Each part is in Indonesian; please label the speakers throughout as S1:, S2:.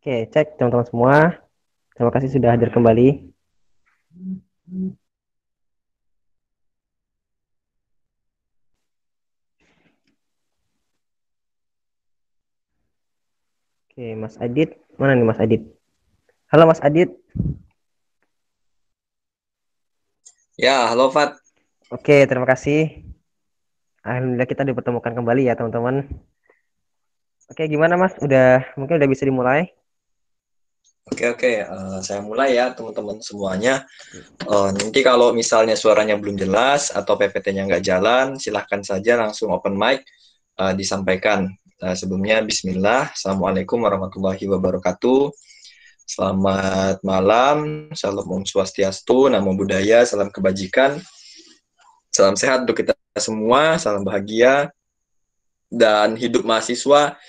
S1: Oke, cek teman-teman semua. Terima kasih sudah hadir kembali. Oke, Mas Adit. Mana nih Mas Adit? Halo Mas Adit.
S2: Ya, halo Fat.
S1: Oke, terima kasih. Alhamdulillah kita dipertemukan kembali ya teman-teman. Oke, gimana Mas? Mungkin udah bisa dimulai?
S2: Oke. Saya mulai ya teman-teman semuanya. Nanti kalau misalnya suaranya belum jelas atau PPT-nya nggak jalan, silahkan saja langsung open mic disampaikan. Sebelumnya, Bismillah. Assalamualaikum warahmatullahi wabarakatuh. Selamat malam, salam Om Swastiastu, Namo Buddhaya, salam kebajikan, salam sehat untuk kita semua, salam bahagia, dan hidup mahasiswa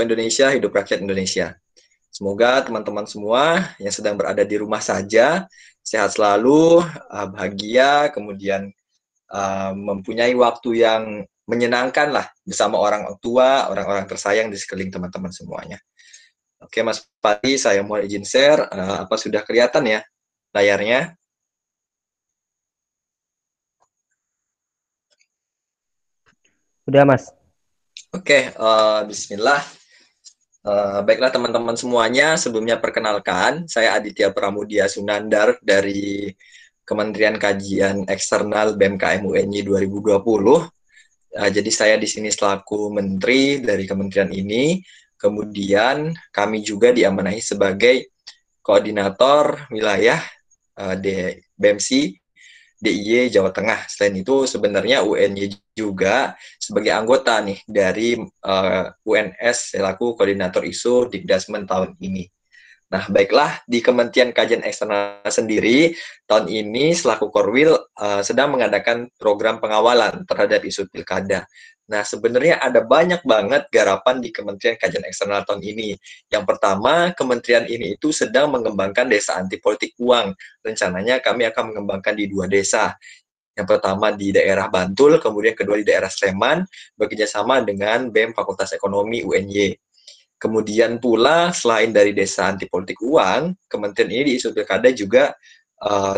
S2: Indonesia, hidup rakyat Indonesia. Semoga teman-teman semua yang sedang berada di rumah saja sehat selalu, bahagia, kemudian mempunyai waktu yang menyenangkan lah bersama orang tua, orang-orang tersayang di sekeliling teman-teman semuanya. Oke, Mas Pati, saya mau izin share. Apa sudah kelihatan ya layarnya?
S1: Udah Mas.
S2: Oke, Bismillah. Baiklah teman-teman semuanya, sebelumnya perkenalkan, saya Aditya Pramudia Sunandar dari Kementerian Kajian Eksternal BMKM UNY 2020. Jadi saya di sini selaku menteri dari kementerian ini. Kemudian kami juga diamanahi sebagai koordinator wilayah di BEMSI DIY Jawa Tengah. Selain itu sebenarnya UNY juga sebagai anggota nih dari UNS selaku koordinator isu Dikdasmen tahun ini. Nah, baiklah, di Kementerian Kajian Eksternal sendiri, tahun ini selaku Korwil sedang mengadakan program pengawalan terhadap isu pilkada. Nah, sebenarnya ada banyak banget garapan di Kementerian Kajian Eksternal tahun ini. Yang pertama, kementerian ini itu sedang mengembangkan desa anti politik uang. Rencananya kami akan mengembangkan di 2 desa. Yang pertama di daerah Bantul, kemudian kedua di daerah Sleman, bekerjasama dengan BEM Fakultas Ekonomi UNY. Kemudian pula selain dari desa anti politik uang, kementerian ini di isu pilkada juga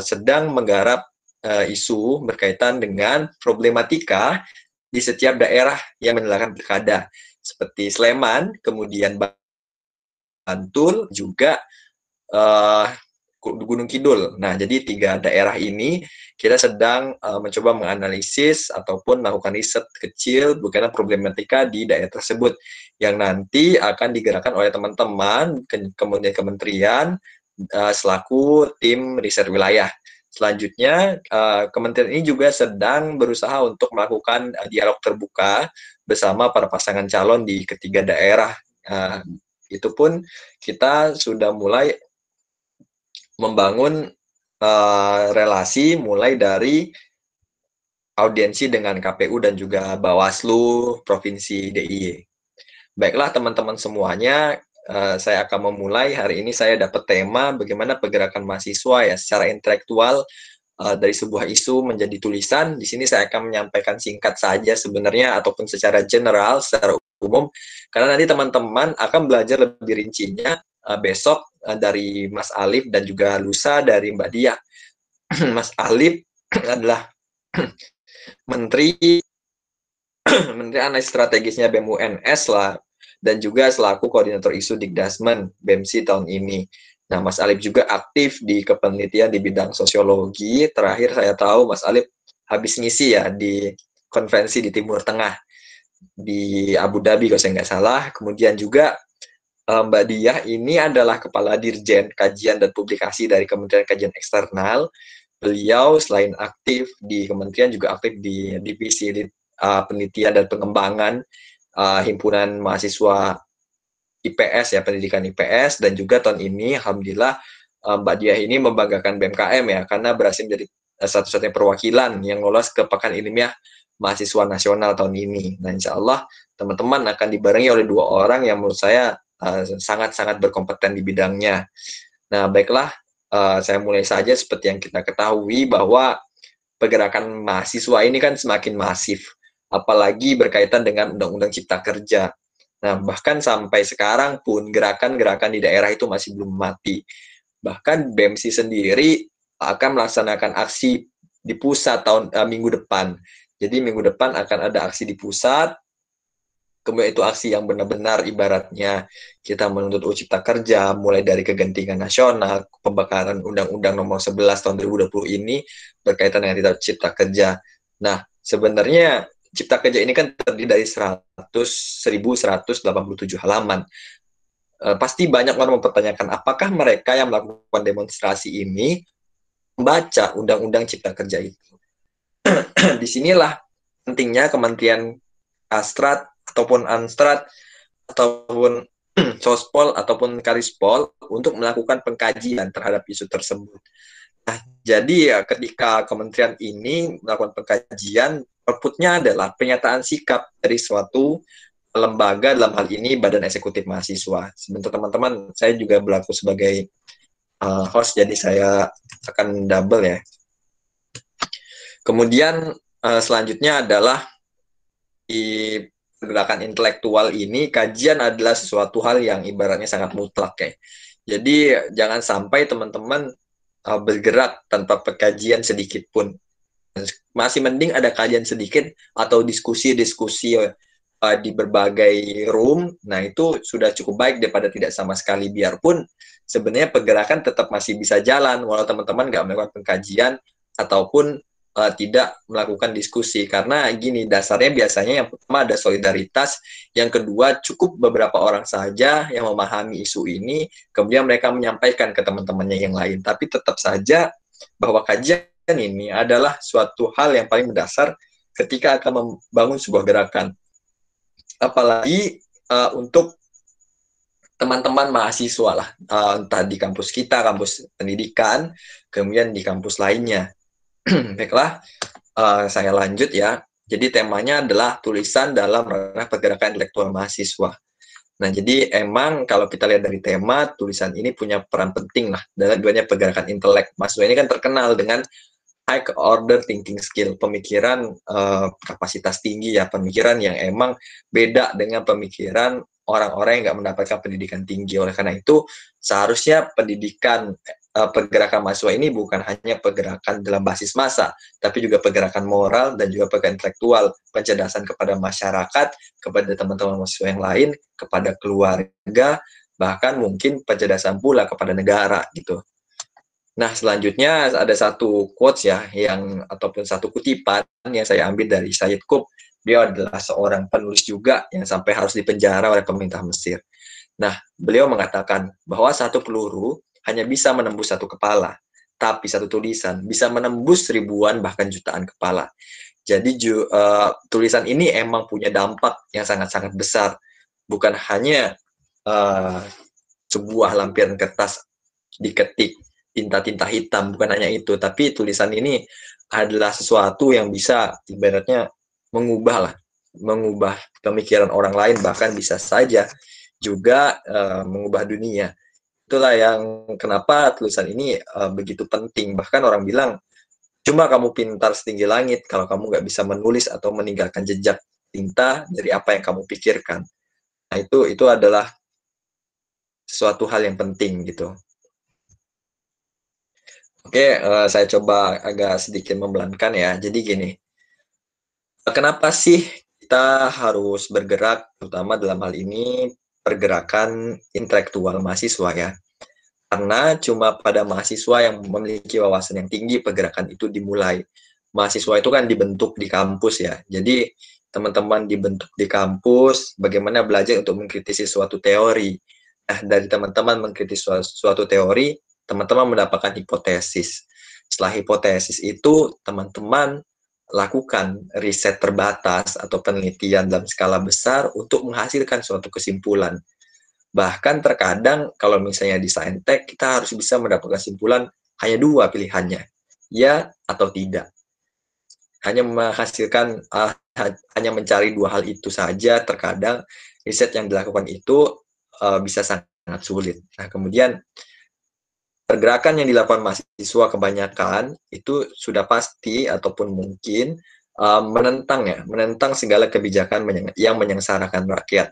S2: sedang menggarap isu berkaitan dengan problematika di setiap daerah yang menyelenggarakan pilkada, seperti Sleman, kemudian Bantul, juga uh, Gunung Kidul. Nah, jadi 3 daerah ini kita sedang mencoba menganalisis ataupun melakukan riset kecil berkaitan problematika di daerah tersebut yang nanti akan digerakkan oleh teman-teman kemudian kementerian selaku tim riset wilayah. Selanjutnya, kementerian ini juga sedang berusaha untuk melakukan dialog terbuka bersama para pasangan calon di ketiga daerah. Itu pun kita sudah mulai membangun relasi mulai dari audiensi dengan KPU dan juga Bawaslu Provinsi DIY. Baiklah teman-teman semuanya, saya akan memulai. Hari ini saya dapat tema bagaimana pergerakan mahasiswa ya secara intelektual dari sebuah isu menjadi tulisan. Di sini saya akan menyampaikan singkat saja sebenarnya ataupun secara general, secara umum, karena nanti teman-teman akan belajar lebih rincinya besok dari Mas Alif dan juga lusa dari Mbak Dia. Mas Alif adalah menteri menteri analisis strategisnya BEM UNS lah, dan juga selaku koordinator isu Dikdasmen BEMSI tahun ini. Nah, Mas Alif juga aktif di kepenelitian di bidang sosiologi. Terakhir saya tahu Mas Alif habis ngisi ya di konferensi di Timur Tengah, di Abu Dhabi kalau saya nggak salah. Kemudian juga Mbak Diah ini adalah Kepala Dirjen Kajian dan Publikasi dari Kementerian Kajian Eksternal. Beliau selain aktif di kementerian juga aktif di divisi penelitian dan pengembangan himpunan mahasiswa IPS ya, pendidikan IPS, dan juga tahun ini alhamdulillah Mbak Diah ini membanggakan BMKM ya karena berhasil menjadi satu-satunya perwakilan yang lolos ke Pekan Ilmiah Mahasiswa Nasional tahun ini. Nah, insya Allah teman-teman akan dibarengi oleh 2 orang yang menurut saya sangat-sangat berkompeten di bidangnya. Nah, baiklah, saya mulai saja. Seperti yang kita ketahui bahwa pergerakan mahasiswa ini kan semakin masif, apalagi berkaitan dengan Undang-Undang Cipta Kerja. Nah, bahkan sampai sekarang pun gerakan-gerakan di daerah itu masih belum mati. Bahkan BEMSI sendiri akan melaksanakan aksi di pusat minggu depan. Jadi minggu depan akan ada aksi di pusat, kemudian itu aksi yang benar-benar ibaratnya kita menuntut UU Cipta Kerja, mulai dari kegentingan nasional, pembakaran Undang-Undang Nomor 11 tahun 2020 ini berkaitan dengan Cipta Kerja. Nah, sebenarnya Cipta Kerja ini kan terdiri dari 1.187 halaman. Pasti banyak orang mempertanyakan apakah mereka yang melakukan demonstrasi ini membaca Undang-Undang Cipta Kerja itu. Disinilah pentingnya Kementerian Astrat ataupun Anstrat ataupun Sospol ataupun Karispol untuk melakukan pengkajian terhadap isu tersebut. Nah, jadi ya ketika kementerian ini melakukan pengkajian, outputnya adalah pernyataan sikap dari suatu lembaga, dalam hal ini Badan Eksekutif Mahasiswa. Sebentar teman-teman, saya juga berlaku sebagai host, jadi saya akan double ya. Kemudian selanjutnya adalah di pergerakan intelektual ini, kajian adalah sesuatu hal yang ibaratnya sangat mutlak ya. Jadi jangan sampai teman-teman bergerak tanpa pengkajian sedikit pun. Masih mending ada kajian sedikit atau diskusi-diskusi di berbagai room. Nah, itu sudah cukup baik daripada tidak sama sekali. Biarpun sebenarnya pergerakan tetap masih bisa jalan walau teman-teman nggak melakukan pengkajian ataupun tidak melakukan diskusi. Karena gini, dasarnya biasanya yang pertama ada solidaritas, yang kedua cukup beberapa orang saja yang memahami isu ini, kemudian mereka menyampaikan ke teman-temannya yang lain. Tapi tetap saja bahwa kajian ini adalah suatu hal yang paling mendasar ketika akan membangun sebuah gerakan. Apalagi untuk teman-teman mahasiswa lah, entah di kampus kita, kampus pendidikan, kemudian di kampus lainnya. Baiklah, saya lanjut ya. Jadi temanya adalah tulisan dalam ranah pergerakan intelektual mahasiswa. Nah, jadi emang kalau kita lihat dari tema, tulisan ini punya peran penting lah dalam dunia pergerakan intelek. Mahasiswa ini kan terkenal dengan high order thinking skill, pemikiran kapasitas tinggi ya, pemikiran yang emang beda dengan pemikiran orang-orang yang nggak mendapatkan pendidikan tinggi. Oleh karena itu, seharusnya pendidikan pergerakan mahasiswa ini bukan hanya pergerakan dalam basis massa, tapi juga pergerakan moral dan juga pergerakan intelektual, pencerdasan kepada masyarakat, kepada teman-teman mahasiswa yang lain, kepada keluarga, bahkan mungkin pencerdasan pula kepada negara gitu. Nah, selanjutnya ada satu quotes ya yang ataupun satu kutipan yang saya ambil dari Sayyid Qutb. Beliau adalah seorang penulis juga yang sampai harus dipenjara oleh pemerintah Mesir. Nah, beliau mengatakan bahwa satu peluru hanya bisa menembus satu kepala, tapi satu tulisan bisa menembus ribuan bahkan jutaan kepala. Jadi tulisan ini emang punya dampak yang sangat-sangat besar, bukan hanya sebuah lampiran kertas diketik tinta-tinta hitam, bukan hanya itu, tapi tulisan ini adalah sesuatu yang bisa ibaratnya mengubah pemikiran orang lain, bahkan bisa saja juga mengubah dunia. Itulah yang kenapa tulisan ini begitu penting. Bahkan orang bilang, cuma kamu pintar setinggi langit kalau kamu nggak bisa menulis atau meninggalkan jejak tinta dari apa yang kamu pikirkan. Nah, itu adalah sesuatu hal yang penting gitu. Oke, saya coba agak sedikit membelankan ya. Jadi gini, kenapa sih kita harus bergerak, terutama dalam hal ini pergerakan intelektual mahasiswa ya? Karena cuma pada mahasiswa yang memiliki wawasan yang tinggi, pergerakan itu dimulai. Mahasiswa itu kan dibentuk di kampus ya. Jadi teman-teman dibentuk di kampus, bagaimana belajar untuk mengkritisi suatu teori. Nah, dari teman-teman mengkritisi suatu teori, teman-teman mendapatkan hipotesis. Setelah hipotesis itu, teman-teman lakukan riset terbatas atau penelitian dalam skala besar untuk menghasilkan suatu kesimpulan. Bahkan terkadang kalau misalnya di saintek, kita harus bisa mendapatkan kesimpulan hanya dua pilihannya, ya atau tidak. Hanya menghasilkan, hanya mencari dua hal itu saja, terkadang riset yang dilakukan itu bisa sangat sulit. Nah, kemudian pergerakan yang dilakukan mahasiswa kebanyakan itu sudah pasti ataupun mungkin menentang segala kebijakan yang menyengsarakan rakyat.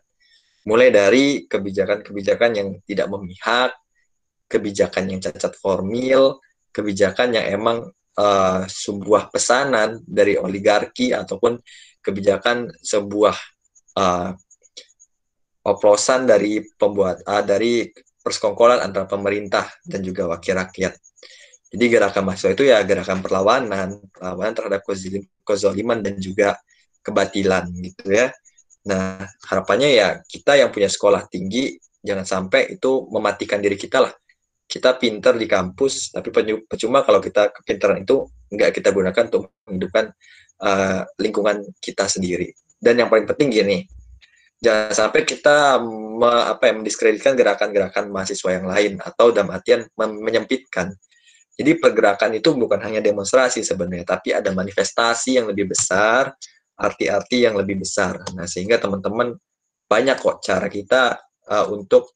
S2: Mulai dari kebijakan-kebijakan yang tidak memihak, kebijakan yang cacat formil, kebijakan yang emang sebuah pesanan dari oligarki ataupun kebijakan sebuah uh, oplosan dari dari persekongkolan antara pemerintah dan juga wakil rakyat. Jadi gerakan mahasiswa itu ya gerakan perlawanan terhadap kezaliman dan juga kebatilan gitu ya. Nah, harapannya ya kita yang punya sekolah tinggi jangan sampai itu mematikan diri kita lah. Kita pinter di kampus, tapi percuma kalau kita kepintaran itu nggak kita gunakan untuk menghidupkan lingkungan kita sendiri. Dan yang paling penting gini, jangan sampai kita mendiskreditkan gerakan-gerakan mahasiswa yang lain atau dalam artian menyempitkan. Jadi pergerakan itu bukan hanya demonstrasi sebenarnya, tapi ada manifestasi yang lebih besar, arti-arti yang lebih besar. Nah, sehingga teman-teman banyak kok cara kita untuk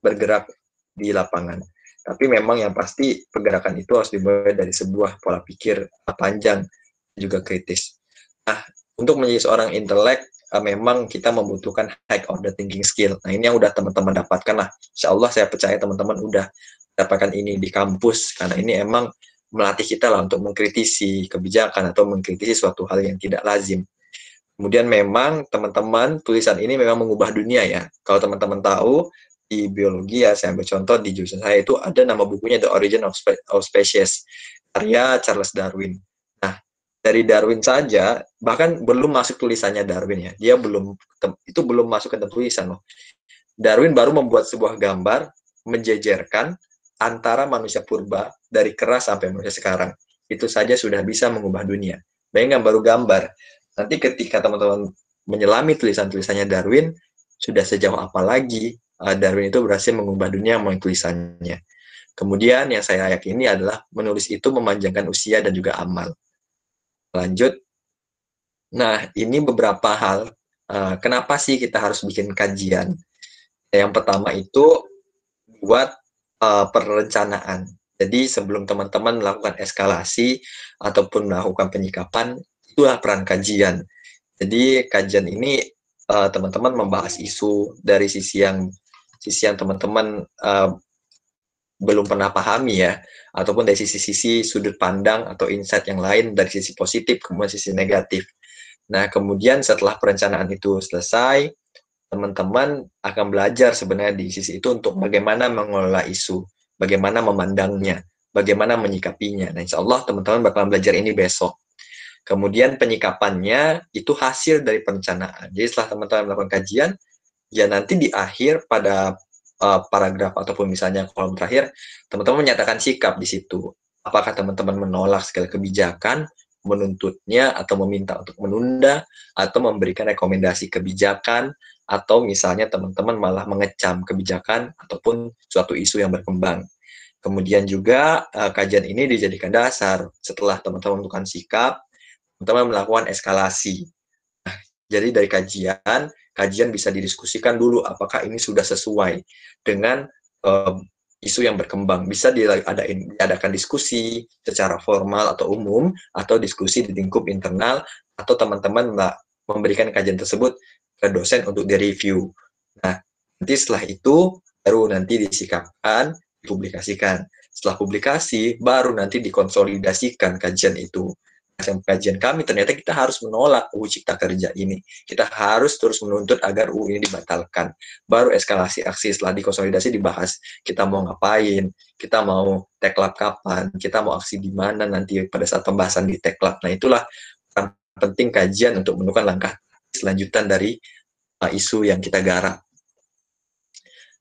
S2: bergerak di lapangan. Tapi memang yang pasti pergerakan itu harus dimulai dari sebuah pola pikir panjang juga kritis. Nah, untuk menjadi seorang intelek, memang kita membutuhkan high order thinking skill. Nah, ini yang udah teman-teman dapatkan lah. Insya Allah saya percaya teman-teman udah dapatkan ini di kampus, karena ini emang melatih kita lah untuk mengkritisi kebijakan atau mengkritisi suatu hal yang tidak lazim. Kemudian memang teman-teman tulisan ini memang mengubah dunia ya. Kalau teman-teman tahu, di biologi ya, saya ambil contoh di jurusan saya itu ada nama bukunya The Origin of Species, karya Charles Darwin. Nah, dari Darwin saja, bahkan belum masuk tulisannya Darwin ya, dia belum masuk ke tulisan loh. Darwin baru membuat sebuah gambar menjejerkan antara manusia purba dari keras sampai manusia sekarang. Itu saja sudah bisa mengubah dunia. Bayangkan baru gambar. Nanti ketika teman-teman menyelami tulisan-tulisannya Darwin, sudah sejauh apa lagi Darwin itu berhasil mengubah dunia melalui tulisannya. Kemudian yang saya yakini adalah menulis itu memanjangkan usia dan juga amal. Lanjut. Nah, ini beberapa hal. Kenapa sih kita harus bikin kajian? Yang pertama itu buat perencanaan. Jadi sebelum teman-teman melakukan eskalasi ataupun melakukan penyikapan, itulah peran kajian. Jadi kajian ini teman-teman membahas isu dari sisi yang teman-teman belum pernah pahami ya, ataupun dari sisi-sisi sudut pandang atau insight yang lain dari sisi positif kemudian sisi negatif. Nah, kemudian setelah perencanaan itu selesai, teman-teman akan belajar sebenarnya di sisi itu untuk bagaimana mengelola isu, bagaimana memandangnya, bagaimana menyikapinya. Nah, insya Allah teman-teman bakal belajar ini besok. Kemudian penyikapannya itu hasil dari perencanaan. Jadi setelah teman-teman melakukan kajian, ya nanti di akhir pada paragraf ataupun misalnya kolom terakhir, teman-teman menyatakan sikap di situ. Apakah teman-teman menolak segala kebijakan, menuntutnya atau meminta untuk menunda, atau memberikan rekomendasi kebijakan, atau misalnya teman-teman malah mengecam kebijakan ataupun suatu isu yang berkembang. Kemudian juga kajian ini dijadikan dasar setelah teman-teman menentukan sikap, teman-teman melakukan eskalasi. Nah, jadi dari kajian bisa didiskusikan dulu apakah ini sudah sesuai dengan isu yang berkembang. Bisa diadakan diskusi secara formal atau umum, atau diskusi di lingkup internal, atau teman-teman memberikan kajian tersebut ke dosen untuk direview. Nah, nanti setelah itu baru nanti disikapkan, dipublikasikan. Setelah publikasi, baru nanti dikonsolidasikan kajian itu. Kajian kami ternyata kita harus menolak UU Cipta Kerja ini. Kita harus terus menuntut agar UU ini dibatalkan. Baru eskalasi aksi setelah dikonsolidasi dibahas. Kita mau ngapain? Kita mau teklap kapan? Kita mau aksi di mana nanti pada saat pembahasan di teklap. Nah, itulah penting kajian untuk menentukan langkah selanjutan dari isu yang kita garap.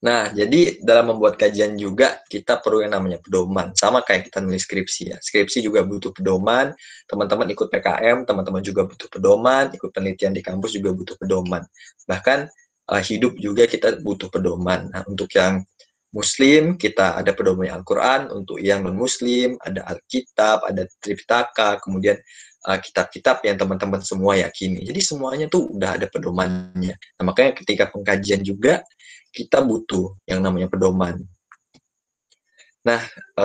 S2: Nah, jadi dalam membuat kajian juga kita perlu yang namanya pedoman. Sama kayak kita nulis skripsi ya. Skripsi juga butuh pedoman. Teman-teman ikut PKM, teman-teman juga butuh pedoman. Ikut penelitian di kampus juga butuh pedoman. Bahkan hidup juga kita butuh pedoman. Nah, untuk yang Muslim, kita ada pedoman Al-Quran. Untuk yang non-Muslim, ada Alkitab, ada Tripitaka, kemudian kitab-kitab yang teman-teman semua yakini. Jadi semuanya tuh udah ada pedomannya. Nah, makanya ketika pengkajian juga, kita butuh yang namanya pedoman. Nah,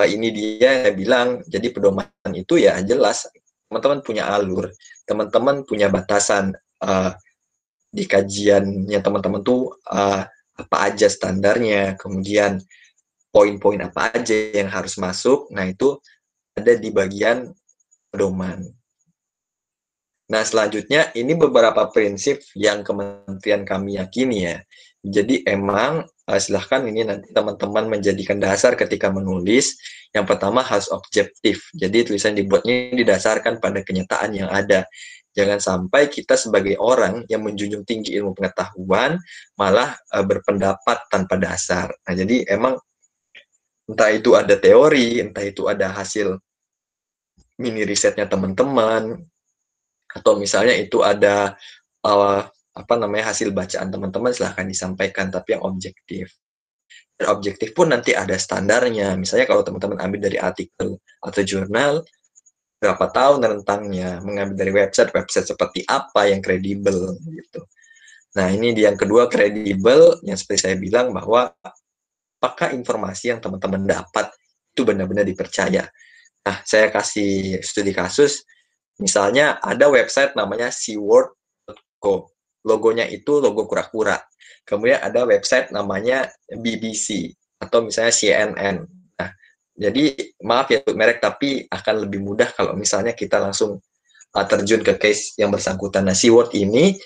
S2: ini dia yang bilang, jadi pedoman itu ya jelas, teman-teman punya alur, teman-teman punya batasan di kajiannya teman-teman tuh apa aja standarnya, kemudian poin-poin apa aja yang harus masuk. Nah, itu ada di bagian pedoman. Nah, selanjutnya ini beberapa prinsip yang kementerian kami yakini ya. Jadi emang silahkan ini nanti teman-teman menjadikan dasar ketika menulis. Yang pertama harus objektif. Jadi tulisan dibuatnya didasarkan pada kenyataan yang ada. Jangan sampai kita sebagai orang yang menjunjung tinggi ilmu pengetahuan malah berpendapat tanpa dasar. Nah, jadi emang entah itu ada teori, entah itu ada hasil mini risetnya teman-teman, atau misalnya itu ada apa namanya hasil bacaan teman-teman, silahkan disampaikan, tapi yang objektif. Dan objektif pun nanti ada standarnya. Misalnya kalau teman-teman ambil dari artikel atau jurnal, berapa tahun rentangnya, mengambil dari website seperti apa yang kredibel gitu. Nah, ini yang kedua, kredibel, yang seperti saya bilang bahwa apakah informasi yang teman-teman dapat itu benar-benar dipercaya. Nah, saya kasih studi kasus, misalnya ada website namanya seaworld.co. Logonya itu logo kura-kura. Kemudian ada website namanya BBC atau misalnya CNN. Nah, jadi maaf ya untuk merek, tapi akan lebih mudah kalau misalnya kita langsung terjun ke case yang bersangkutan. Nah, Seaworld ini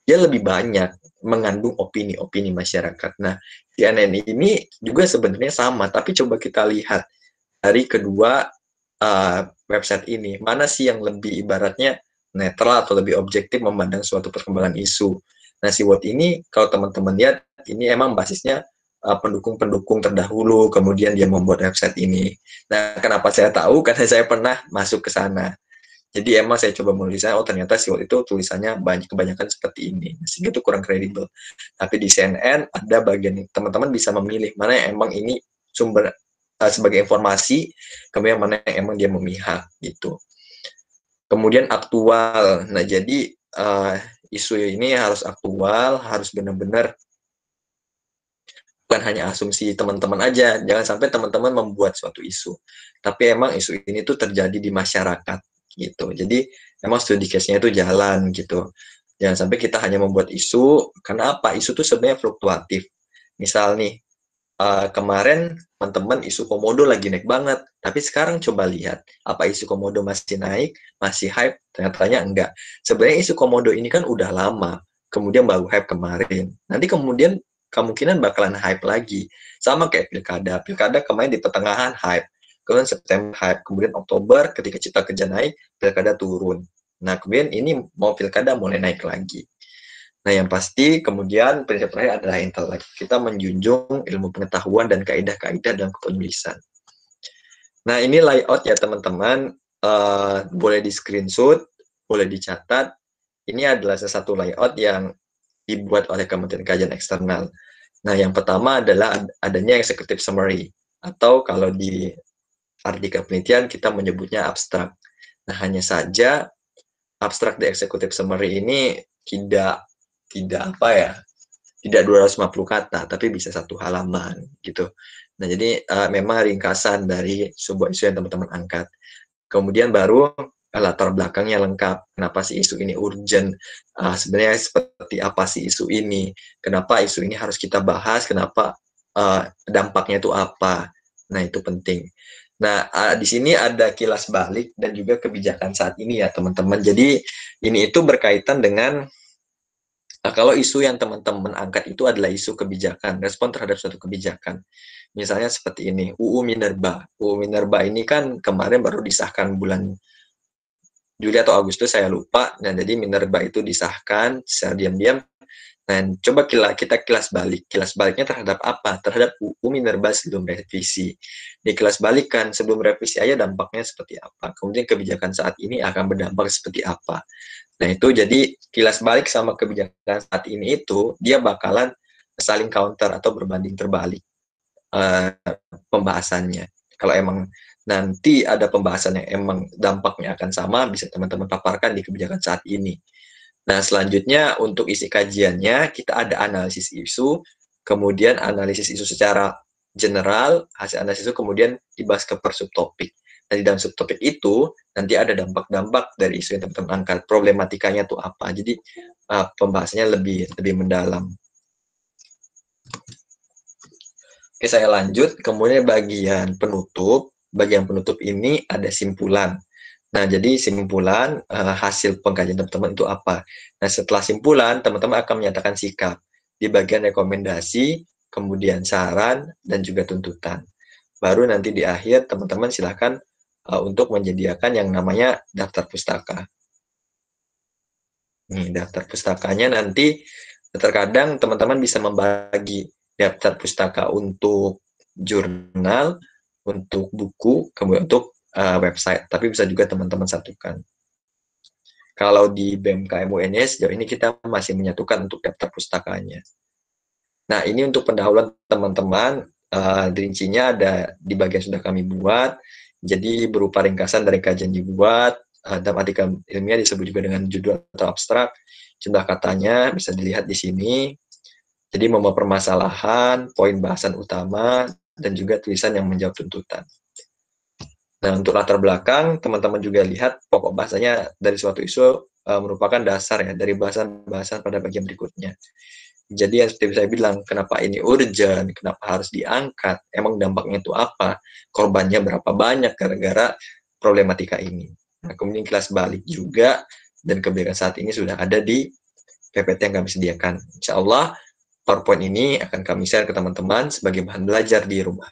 S2: dia lebih banyak mengandung opini-opini masyarakat. Nah, CNN ini juga sebenarnya sama, tapi coba kita lihat dari kedua website ini, mana sih yang lebih ibaratnya netral atau lebih objektif memandang suatu perkembangan isu. Nah, si Word ini, kalau teman-teman lihat, ini emang basisnya pendukung-pendukung terdahulu, kemudian dia membuat website ini. Nah, kenapa saya tahu? Karena saya pernah masuk ke sana. Jadi emang saya coba menulisnya, oh ternyata si Word itu tulisannya kebanyakan seperti ini. Sehingga itu kurang kredibel. Tapi di CNN ada bagian teman-teman bisa memilih mana yang emang ini sumber sebagai informasi, kemudian mana yang emang dia memihak gitu. Kemudian aktual. Nah, jadi isu ini harus aktual, harus benar-benar bukan hanya asumsi teman-teman aja. Jangan sampai teman-teman membuat suatu isu, tapi emang isu ini tuh terjadi di masyarakat gitu. Jadi emang studi case-nya itu jalan gitu. Jangan sampai kita hanya membuat isu, karena apa? Isu tuh sebenarnya fluktuatif. Misal nih, kemarin teman-teman isu komodo lagi naik banget, tapi sekarang coba lihat, apa isu komodo masih naik, masih hype? Ternyata enggak. Sebenarnya isu komodo ini kan udah lama, kemudian baru hype kemarin. Nanti kemudian kemungkinan bakalan hype lagi. Sama kayak pilkada. Pilkada kemarin di pertengahan hype, kemudian September hype, kemudian Oktober ketika Cipta Kerja naik, pilkada turun. Nah, kemudian ini mau pilkada mulai naik lagi. Nah, yang pasti kemudian prinsip terakhir adalah intelek. Kita menjunjung ilmu pengetahuan dan kaidah-kaidah dalam kepenulisan. Nah, ini layout ya teman-teman. Boleh di screenshot, boleh dicatat. Ini adalah salah satu layout yang dibuat oleh Kementerian Kajian Eksternal. Nah, yang pertama adalah adanya executive summary, atau kalau di artikel penelitian kita menyebutnya abstrak. Nah, hanya saja abstrak di executive summary ini tidak apa ya, tidak 250 kata, tapi bisa satu halaman gitu. Nah, jadi memang ringkasan dari sebuah isu yang teman-teman angkat. Kemudian baru latar belakangnya lengkap. Kenapa sih isu ini urgent? Sebenarnya seperti apa sih isu ini? Kenapa isu ini harus kita bahas? Kenapa dampaknya itu apa? Nah, itu penting. Nah, di sini ada kilas balik dan juga kebijakan saat ini ya, teman-teman. Jadi, ini itu berkaitan dengan kalau isu yang teman-teman angkat itu adalah isu kebijakan, respon terhadap suatu kebijakan. Misalnya seperti ini, UU Minerba. UU Minerba ini kan kemarin baru disahkan bulan Juli atau Agustus, saya lupa. Nah, jadi Minerba itu disahkan secara diam-diam. Dan coba kita kilas balik. Kilas baliknya terhadap apa? Terhadap UU Minerba sebelum revisi. Di kilas balik kan, sebelum revisi aja dampaknya seperti apa. Kemudian kebijakan saat ini akan berdampak seperti apa. Nah, itu jadi kilas balik sama kebijakan saat ini itu, dia bakalan saling counter atau berbanding terbalik pembahasannya. Kalau emang nanti ada pembahasan yang emang dampaknya akan sama, bisa teman-teman paparkan di kebijakan saat ini. Nah, selanjutnya untuk isi kajiannya, kita ada analisis isu, kemudian analisis isu secara general, hasil analisis itu kemudian dibahas ke per subtopik. Nah, di dalam subtopik itu nanti ada dampak-dampak dari isu yang teman-teman angkat, problematikanya tuh apa. Jadi pembahasannya lebih mendalam. Oke, saya lanjut. Kemudian bagian penutup ini ada simpulan. Nah, jadi simpulan hasil pengkajian teman-teman itu apa? Nah, setelah simpulan, teman-teman akan menyatakan sikap di bagian rekomendasi, kemudian saran, dan juga tuntutan. Baru nanti di akhir, teman-teman silakan untuk menyediakan yang namanya daftar pustaka. Nih, daftar pustakanya nanti terkadang teman-teman bisa membagi daftar pustaka untuk jurnal, untuk buku, kemudian untuk website. Tapi bisa juga teman-teman satukan. Kalau di BMKM UNY sejauh ini kita masih menyatukan untuk daftar pustakanya. Nah, ini untuk pendahuluan teman-teman, rincinya ada di bagian sudah kami buat. Jadi berupa ringkasan dari kajian dibuat, dalam artikel ilmiah disebut juga dengan judul atau abstrak. Jumlah katanya bisa dilihat di sini. Jadi membawa permasalahan, poin bahasan utama, dan juga tulisan yang menjawab tuntutan. Nah, untuk latar belakang, teman-teman juga lihat pokok bahasanya dari suatu isu merupakan dasar ya, dari bahasan-bahasan pada bagian berikutnya. Jadi yang seperti saya bilang, kenapa ini urgent, kenapa harus diangkat, emang dampaknya itu apa, korbannya berapa banyak gara-gara problematika ini. Nah, kemudian kelas balik juga, dan kebijakan saat ini sudah ada di PPT yang kami sediakan. Insya Allah, PowerPoint ini akan kami share ke teman-teman sebagai bahan belajar di rumah.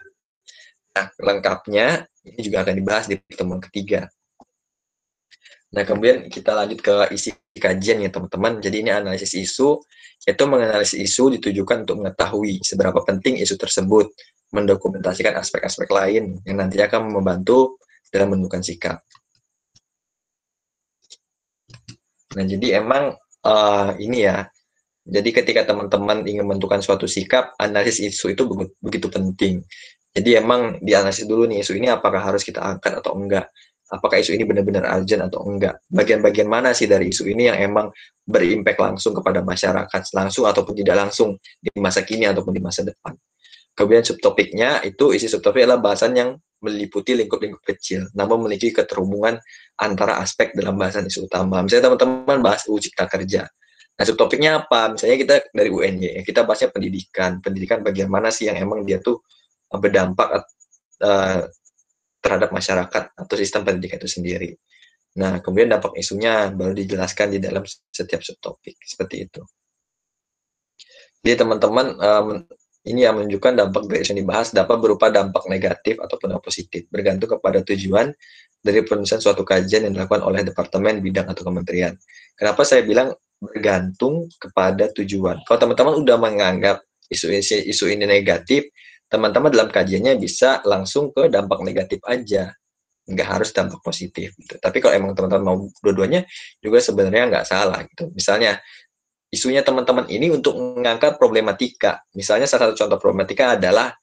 S2: Nah, lengkapnya ini juga akan dibahas di pertemuan ketiga. Nah, kemudian kita lanjut ke isi kajian ya teman-teman. Jadi ini analisis isu, yaitu menganalisis isu ditujukan untuk mengetahui seberapa penting isu tersebut, mendokumentasikan aspek-aspek lain yang nanti akan membantu dalam menentukan sikap. Nah, jadi emang ini ya, jadi ketika teman-teman ingin menentukan suatu sikap, analisis isu itu begitu penting. Jadi emang dianalisis dulu nih, isu ini apakah harus kita angkat atau enggak. Apakah isu ini benar-benar urgent atau enggak. Bagian-bagian mana sih dari isu ini yang emang berimpact langsung kepada masyarakat, langsung ataupun tidak langsung di masa kini ataupun di masa depan. Kemudian subtopiknya itu, isi subtopik adalah bahasan yang meliputi lingkup-lingkup kecil, namun memiliki keterhubungan antara aspek dalam bahasan isu utama. Misalnya teman-teman bahas UU Cipta Kerja. Nah, subtopiknya apa? Misalnya kita dari UNY, kita bahasnya pendidikan. Pendidikan bagian mana sih yang emang dia tuh berdampak terhadap masyarakat atau sistem pendidikan itu sendiri. Nah, kemudian dampak isunya baru dijelaskan di dalam setiap subtopik, seperti itu. Jadi teman-teman, ini yang menunjukkan dampak dari isu yang dibahas dapat berupa dampak negatif ataupun positif, bergantung kepada tujuan dari penulisan suatu kajian yang dilakukan oleh departemen, bidang, atau kementerian. Kenapa saya bilang bergantung kepada tujuan? Kalau teman-teman udah menganggap isu ini negatif, teman-teman dalam kajiannya bisa langsung ke dampak negatif aja, nggak harus dampak positif gitu. Tapi kalau emang teman-teman mau dua-duanya juga sebenarnya nggak salah gitu. Misalnya isunya teman-teman ini untuk mengangkat problematika. Misalnya salah satu contoh problematika adalah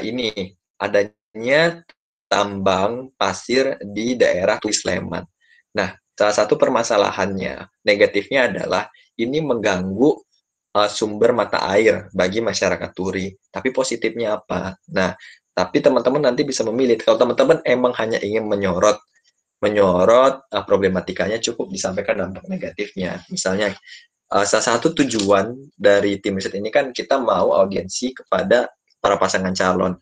S2: ini adanya tambang pasir di daerah Tui Sleman. Nah, salah satu permasalahannya negatifnya adalah ini mengganggu sumber mata air bagi masyarakat Turi. Tapi positifnya apa? Nah, tapi teman-teman nanti bisa memilih. Kalau teman-teman emang hanya ingin menyorot problematikanya, cukup disampaikan dampak negatifnya. Misalnya salah satu tujuan dari tim riset ini kan kita mau audiensi kepada para pasangan calon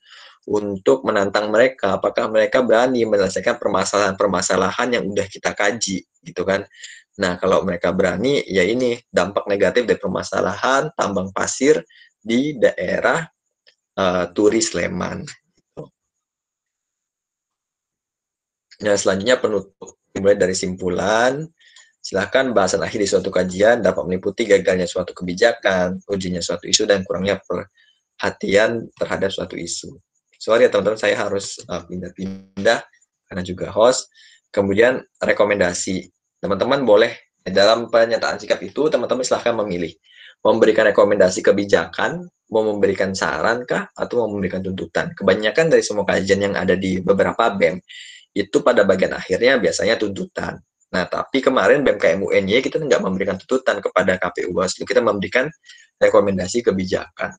S2: untuk menantang mereka, apakah mereka berani menyelesaikan permasalahan-permasalahan yang udah kita kaji, gitu kan. Nah, kalau mereka berani, ya ini dampak negatif dari permasalahan tambang pasir di daerah Turi Sleman. Nah, selanjutnya penutup, dimulai dari simpulan. Silakan bahasan akhir di suatu kajian dapat meliputi gagalnya suatu kebijakan, ujinya suatu isu, dan kurangnya perhatian terhadap suatu isu. Sorry ya teman-teman, saya harus pindah-pindah karena juga host. Kemudian rekomendasi. Teman-teman boleh dalam pernyataan sikap itu, teman-teman silahkan memilih. Memberikan rekomendasi kebijakan, mau memberikan saran kah, atau mau memberikan tuntutan. Kebanyakan dari semua kajian yang ada di beberapa BEM, itu pada bagian akhirnya biasanya tuntutan. Nah, tapi kemarin BMKM UNY kita nggak memberikan tuntutan kepada KPU Bawaslu, kita memberikan rekomendasi kebijakan.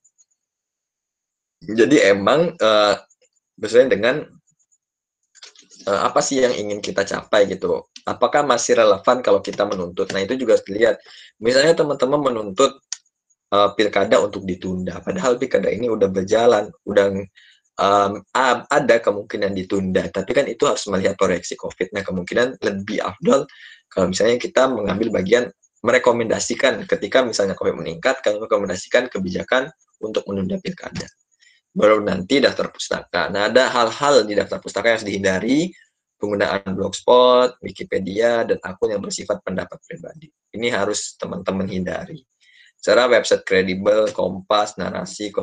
S2: Jadi emang sesuai dengan apa sih yang ingin kita capai gitu. Apakah masih relevan kalau kita menuntut? Nah, itu juga harus dilihat. Misalnya teman-teman menuntut pilkada untuk ditunda, padahal pilkada ini udah berjalan, udah ada kemungkinan ditunda, tapi kan itu harus melihat proyeksi COVID. Nah, kemungkinan lebih afdol kalau misalnya kita mengambil bagian merekomendasikan ketika misalnya COVID meningkat, kami merekomendasikan kebijakan untuk menunda pilkada. Baru nanti daftar pustaka. Nah, ada hal-hal di daftar pustaka yang harus dihindari, penggunaan blogspot, Wikipedia, dan akun yang bersifat pendapat pribadi. Ini harus teman-teman hindari. Secara website kredibel, Kompas, Narasi,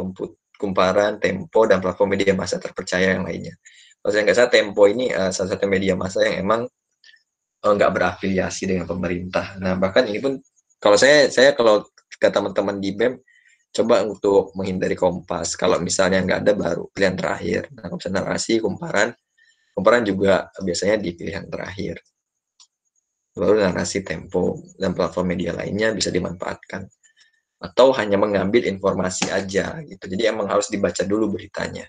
S2: Kumparan, Tempo, dan platform media massa terpercaya yang lainnya. Kalau saya nggak salah, Tempo ini salah satu media massa yang emang nggak berafiliasi dengan pemerintah. Nah, bahkan ini pun kalau saya kalau ke teman-teman di BEM, coba untuk menghindari Kompas. Kalau misalnya nggak ada, baru pilihan terakhir. Nah, kalau misalnya Narasi, Kumparan juga biasanya di pilihan terakhir. Baru Narasi, Tempo, dan platform media lainnya bisa dimanfaatkan. Atau hanya mengambil informasi aja gitu. Jadi emang harus dibaca dulu beritanya.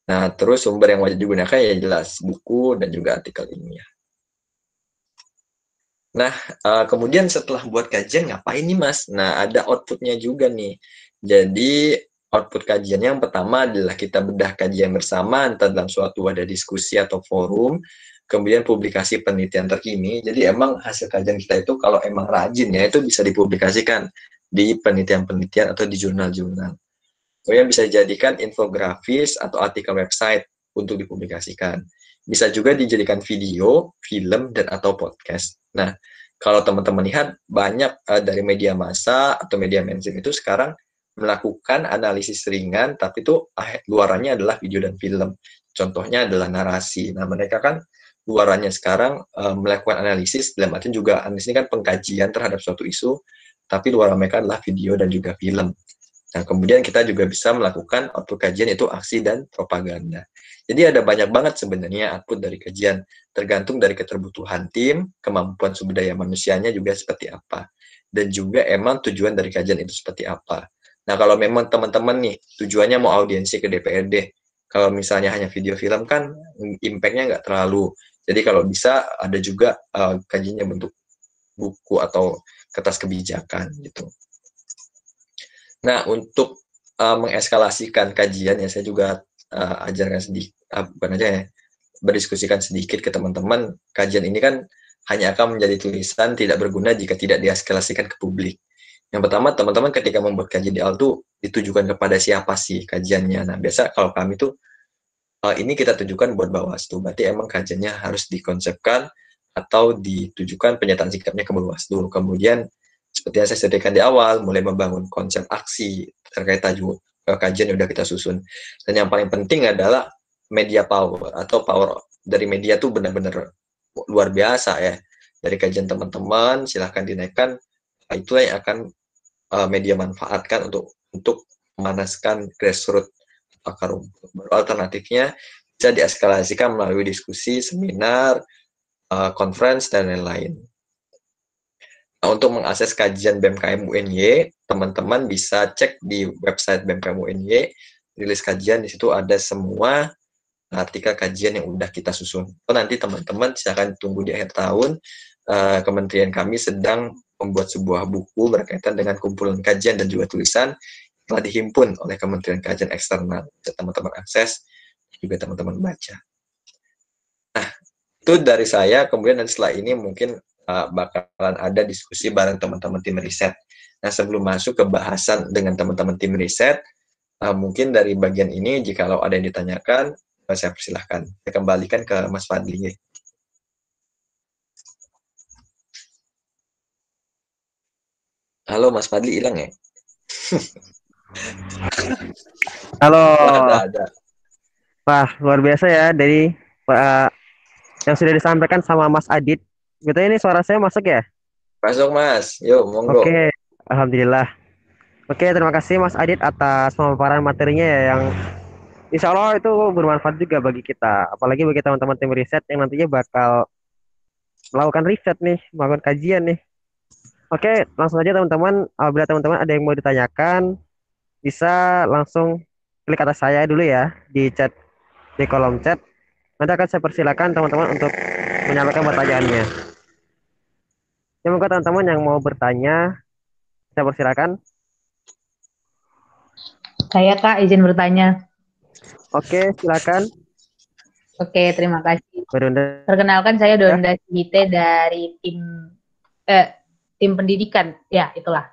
S2: Nah, terus sumber yang wajib digunakan ya jelas buku dan juga artikel ilmiah. Nah, kemudian setelah buat kajian ngapain nih Mas? Nah, ada outputnya juga nih. Jadi output kajiannya yang pertama adalah kita bedah kajian bersama entah dalam suatu wadah diskusi atau forum, kemudian publikasi penelitian terkini. Jadi emang hasil kajian kita itu kalau emang rajin ya itu bisa dipublikasikan di penelitian-penelitian atau di jurnal-jurnal. Kemudian bisa dijadikan infografis atau artikel website untuk dipublikasikan. Bisa juga dijadikan video, film, dan atau podcast. Nah, kalau teman-teman lihat banyak dari media massa atau media mainstream itu sekarang melakukan analisis ringan, tapi itu luarannya adalah video dan film. Contohnya adalah narasi. Nah, mereka kan luarannya sekarang melakukan analisis, dalam artian juga analisis ini kan pengkajian terhadap suatu isu, tapi luaran mereka adalah video dan juga film. Nah, kemudian kita juga bisa melakukan output kajian itu aksi dan propaganda. Jadi ada banyak banget sebenarnya output dari kajian, tergantung dari keterbutuhan tim, kemampuan sumber daya manusianya juga seperti apa, dan juga emang tujuan dari kajian itu seperti apa. Nah, kalau memang teman-teman nih tujuannya mau audiensi ke DPRD, kalau misalnya hanya video film kan impact-nya nggak terlalu. Jadi kalau bisa ada juga kajiannya bentuk buku atau kertas kebijakan gitu. Nah, untuk mengeskalasikan kajian ya saya juga ajarkan sedikit, bukan aja ya, berdiskusikan sedikit ke teman-teman. Kajian ini kan hanya akan menjadi tulisan tidak berguna jika tidak dieskalasikan ke publik. Yang pertama, teman-teman ketika membuat kajian di AL tuh ditujukan kepada siapa sih kajiannya. Nah, biasa kalau kami tuh ini kita tujukan buat Bawaslu. Berarti emang kajiannya harus dikonsepkan atau ditujukan penyataan sikapnya ke Bawaslu. Kemudian seperti yang saya sediakan di awal, mulai membangun konsep aksi terkait tajuk kajian yang sudah kita susun. Dan yang paling penting adalah media power atau power dari media tuh benar-benar luar biasa ya. Dari kajian teman-teman silahkan dinaikkan, itulah yang akan media manfaatkan untuk memanaskan grassroots akar rumput. Baru alternatifnya bisa dieskalasikan melalui diskusi, seminar, conference, dan lain-lain. Nah, untuk mengakses kajian BMKM UNY, teman-teman bisa cek di website BMKM UNY, rilis kajian, di situ ada semua artikel kajian yang udah kita susun. Oh, nanti teman-teman silakan tunggu di akhir tahun, kementerian kami sedang membuat sebuah buku berkaitan dengan kumpulan kajian dan juga tulisan telah dihimpun oleh Kementerian Kajian Eksternal. Bisa teman-teman akses, juga teman-teman baca. Nah, itu dari saya. Kemudian nanti setelah ini mungkin bakalan ada diskusi bareng teman-teman tim riset. Nah, sebelum masuk ke bahasan dengan teman-teman tim riset, mungkin dari bagian ini, jikalau ada yang ditanyakan, saya persilahkan. Saya kembalikan ke Mas Fadli. Halo, Mas Fadli hilang ya?
S1: Halo.
S2: Oh, ada.
S1: Wah, luar biasa ya dari yang sudah disampaikan sama Mas Adit. Betul ini suara saya masuk ya?
S2: Masuk, Mas. Yuk, monggo.
S1: Oke, alhamdulillah. Oke, terima kasih Mas Adit atas pemaparan materinya ya yang insya Allah itu bermanfaat juga bagi kita. Apalagi bagi teman-teman tim riset yang nantinya bakal melakukan riset nih, melakukan kajian nih. Oke, langsung aja teman-teman. Apabila teman-teman ada yang mau ditanyakan, bisa langsung klik atas saya dulu ya di chat di kolom chat. Nanti akan saya persilakan teman-teman untuk menyampaikan pertanyaannya. Semoga teman-teman yang mau bertanya, saya persilakan.
S3: Saya Kak izin bertanya.
S1: Oke, silakan.
S3: Oke, terima kasih.
S1: Berunda.
S3: Perkenalkan saya Donda Site dari eh, tim pendidikan. Ya, itulah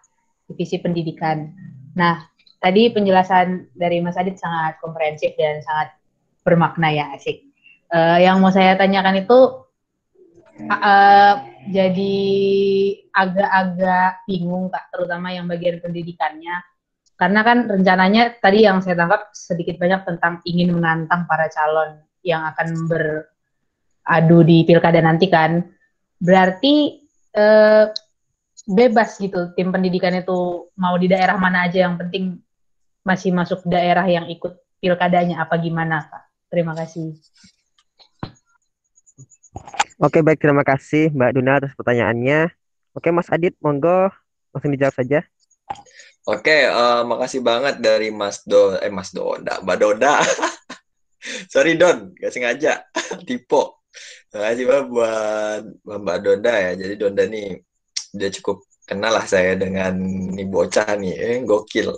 S3: divisi pendidikan. Nah, tadi penjelasan dari Mas Adit sangat komprehensif dan sangat bermakna ya, asik. Yang mau saya tanyakan itu uh, jadi agak-agak bingung Kak, terutama yang bagian pendidikannya. Karena kan rencananya tadi yang saya tangkap sedikit banyak tentang ingin menantang para calon yang akan beradu di pilkada nanti kan. Berarti eh, bebas gitu tim pendidikan itu mau di daerah mana aja, yang penting masih masuk daerah yang ikut pilkadanya apa gimana Kak? Terima kasih.
S1: Oke, baik. Terima kasih Mbak Duna atas pertanyaannya. Oke, Mas Adit, monggo langsung dijawab saja.
S2: Oke, makasih banget dari Mas Doda, Mbak Doda. Sorry Don, gak sengaja. Tipo. Makasih banget buat Mbak Donda ya. Jadi Donda nih dia cukup kenal lah saya dengan nih bocah nih, gokil.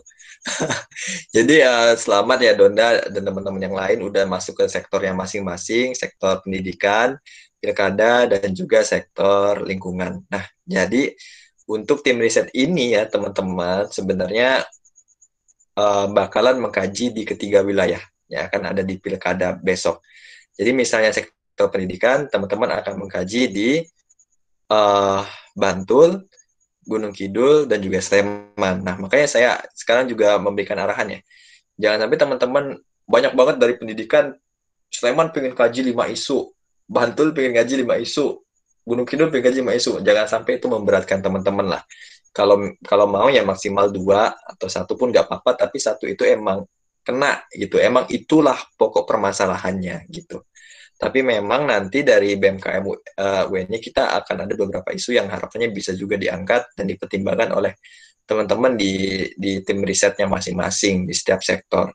S2: Jadi selamat ya Donda dan teman-teman yang lain udah masuk ke sektor yang masing-masing, sektor pendidikan, pilkada, dan juga sektor lingkungan. Nah, jadi untuk tim riset ini ya teman-teman sebenarnya bakalan mengkaji di ketiga wilayah ya akan ada di pilkada besok. Jadi misalnya sektor pendidikan, teman-teman akan mengkaji di Bantul, Gunung Kidul, dan juga Sleman. Nah, makanya saya sekarang juga memberikan arahan ya. Jangan sampai teman-teman banyak banget dari pendidikan, Sleman pengen kaji 5 isu, Bantul pengen kaji 5 isu, Gunung Kidul pengen kaji 5 isu. Jangan sampai itu memberatkan teman-teman lah. Kalau kalau mau ya maksimal 2 atau satu pun nggak apa-apa, tapi satu itu emang kena gitu. Emang itulah pokok permasalahannya gitu. Tapi memang nanti dari BMKM UN-nya kita akan ada beberapa isu yang harapannya bisa juga diangkat dan dipertimbangkan oleh teman-teman di tim risetnya masing-masing di setiap sektor.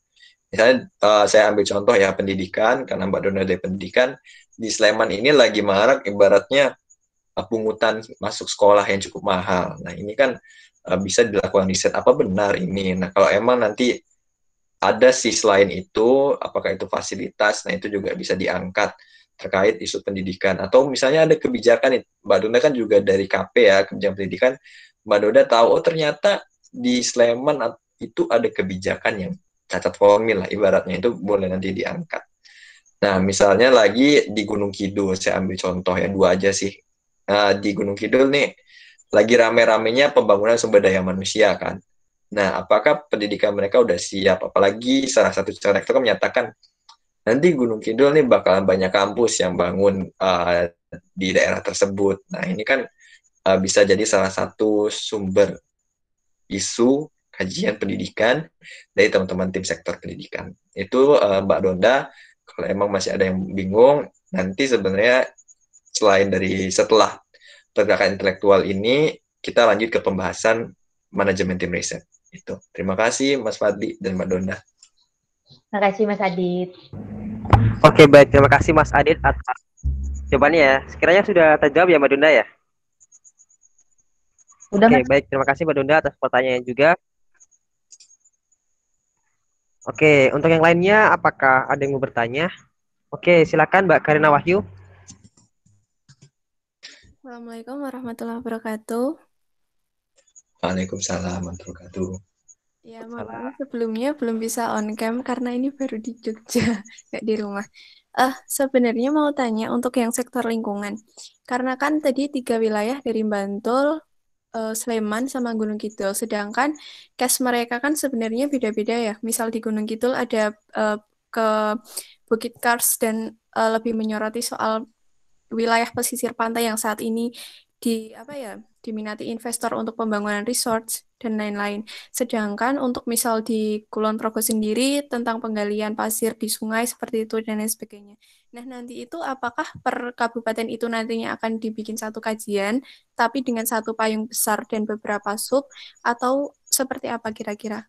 S2: Misalnya saya ambil contoh ya pendidikan, karena Mbak Dona dari pendidikan, di Sleman ini lagi marak ibaratnya pungutan masuk sekolah yang cukup mahal. Nah ini kan bisa dilakukan riset apa benar ini. Nah kalau emang nanti ada sih selain itu, apakah itu fasilitas, nah itu juga bisa diangkat terkait isu pendidikan. Atau misalnya ada kebijakan, Mbak Dona kan juga dari KP ya, kebijakan pendidikan, Mbak Dona tahu, oh ternyata di Sleman itu ada kebijakan yang cacat formil lah, ibaratnya itu boleh nanti diangkat. Nah, misalnya lagi di Gunung Kidul, saya ambil contoh ya, dua aja sih. Nah, di Gunung Kidul nih, lagi rame-ramenya pembangunan sumber daya manusia kan. Nah, apakah pendidikan mereka udah siap? Apalagi salah satu rektor kan menyatakan nanti Gunung Kidul nih bakalan banyak kampus yang bangun di daerah tersebut. Nah, ini kan bisa jadi salah satu sumber isu kajian pendidikan dari teman-teman tim sektor pendidikan. Itu Mbak Donda, kalau emang masih ada yang bingung, nanti sebenarnya selain dari setelah pergerakan intelektual ini, kita lanjut ke pembahasan manajemen tim riset. Itu. Terima kasih Mas Fadli dan Mbak Donda.
S3: Terima kasih Mas Adit.
S1: Oke, baik. Terima kasih Mas Adit atas jawabannya ya. Sekiranya sudah terjawab ya Mbak Dunda ya.
S3: Udah
S1: Oke,
S3: Mas.
S1: baik. Terima kasih Mbak Dunda atas pertanyaan juga. Oke, untuk yang lainnya apakah ada yang mau bertanya? Oke, silakan Mbak Karina Wahyu.
S4: Assalamualaikum warahmatullahi wabarakatuh.
S2: Waalaikumsalam warahmatullahi wabarakatuh.
S4: Ya, mohon maaf sebelumnya belum bisa on cam karena ini baru di Jogja, nggak di rumah. Sebenarnya mau tanya untuk yang sektor lingkungan. Karena kan tadi 3 wilayah dari Bantul, Sleman, sama Gunung Kidul. Sedangkan case mereka kan sebenarnya beda-beda ya. Misal di Gunung Kidul ada ke Bukit Kars dan lebih menyoroti soal wilayah pesisir pantai yang saat ini diminati investor untuk pembangunan resort dan lain-lain. Sedangkan untuk misal di Kulon Progo sendiri tentang penggalian pasir di sungai seperti itu dan lain sebagainya. Nah, nanti itu apakah per kabupaten itu nantinya akan dibikin satu kajian tapi dengan satu payung besar dan beberapa sub, atau seperti apa kira-kira?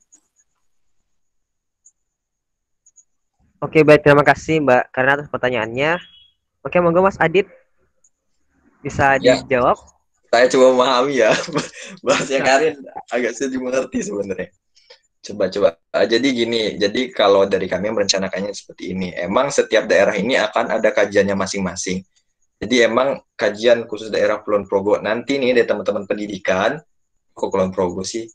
S1: Oke, baik, terima kasih Mbak karena atas pertanyaannya. Oke, monggo Mas Adit bisa
S2: Ya,
S1: dijawab.
S2: saya coba memahami ya. Bahasnya Karin agak sulit dimengerti sebenarnya. Coba-coba. Jadi gini, jadi kalau dari kami merencanakannya seperti ini. Emang setiap daerah ini akan ada kajiannya masing-masing. Jadi emang kajian khusus daerah Kulon Progo nanti nih dari teman-teman pendidikan, kok Kulon Progo sih,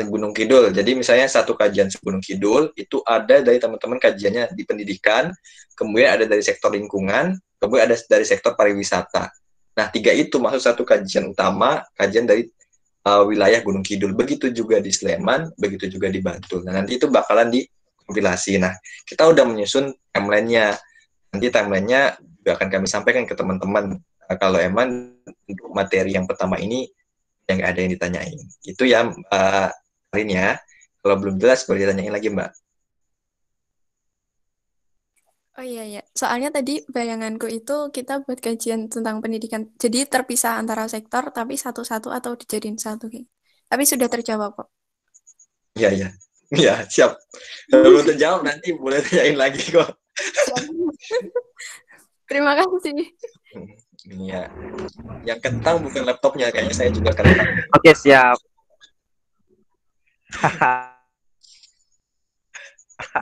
S2: Gunung Kidul. Jadi misalnya satu kajian Gunung Kidul itu ada dari teman-teman kajiannya di pendidikan, kemudian ada dari sektor lingkungan, kemudian ada dari sektor pariwisata. Nah, tiga itu masuk satu kajian utama, kajian dari wilayah Gunung Kidul. Begitu juga di Sleman, begitu juga di Bantul. Nah, nanti itu bakalan dikompilasi. Nah, kita udah menyusun timeline-nya. Nanti timeline-nya juga akan kami sampaikan ke teman-teman. Kalau emang untuk materi yang pertama ini yang nggak ada yang ditanyain. Itu ya, Karin ya. Kalau belum jelas, boleh ditanyain lagi, Mbak.
S4: Oh iya ya, soalnya tadi bayanganku itu kita buat kajian tentang pendidikan. Jadi terpisah antara sektor tapi satu-satu atau dijadiin satu kayak. Tapi sudah terjawab kok.
S2: Iya, iya. Iya, siap. Kalau belum terjawab, nanti boleh tanyain lagi kok.
S4: Terima kasih.
S2: Iya. Yang kentang bukan laptopnya, kayaknya saya juga kentang.
S1: Oke, siap.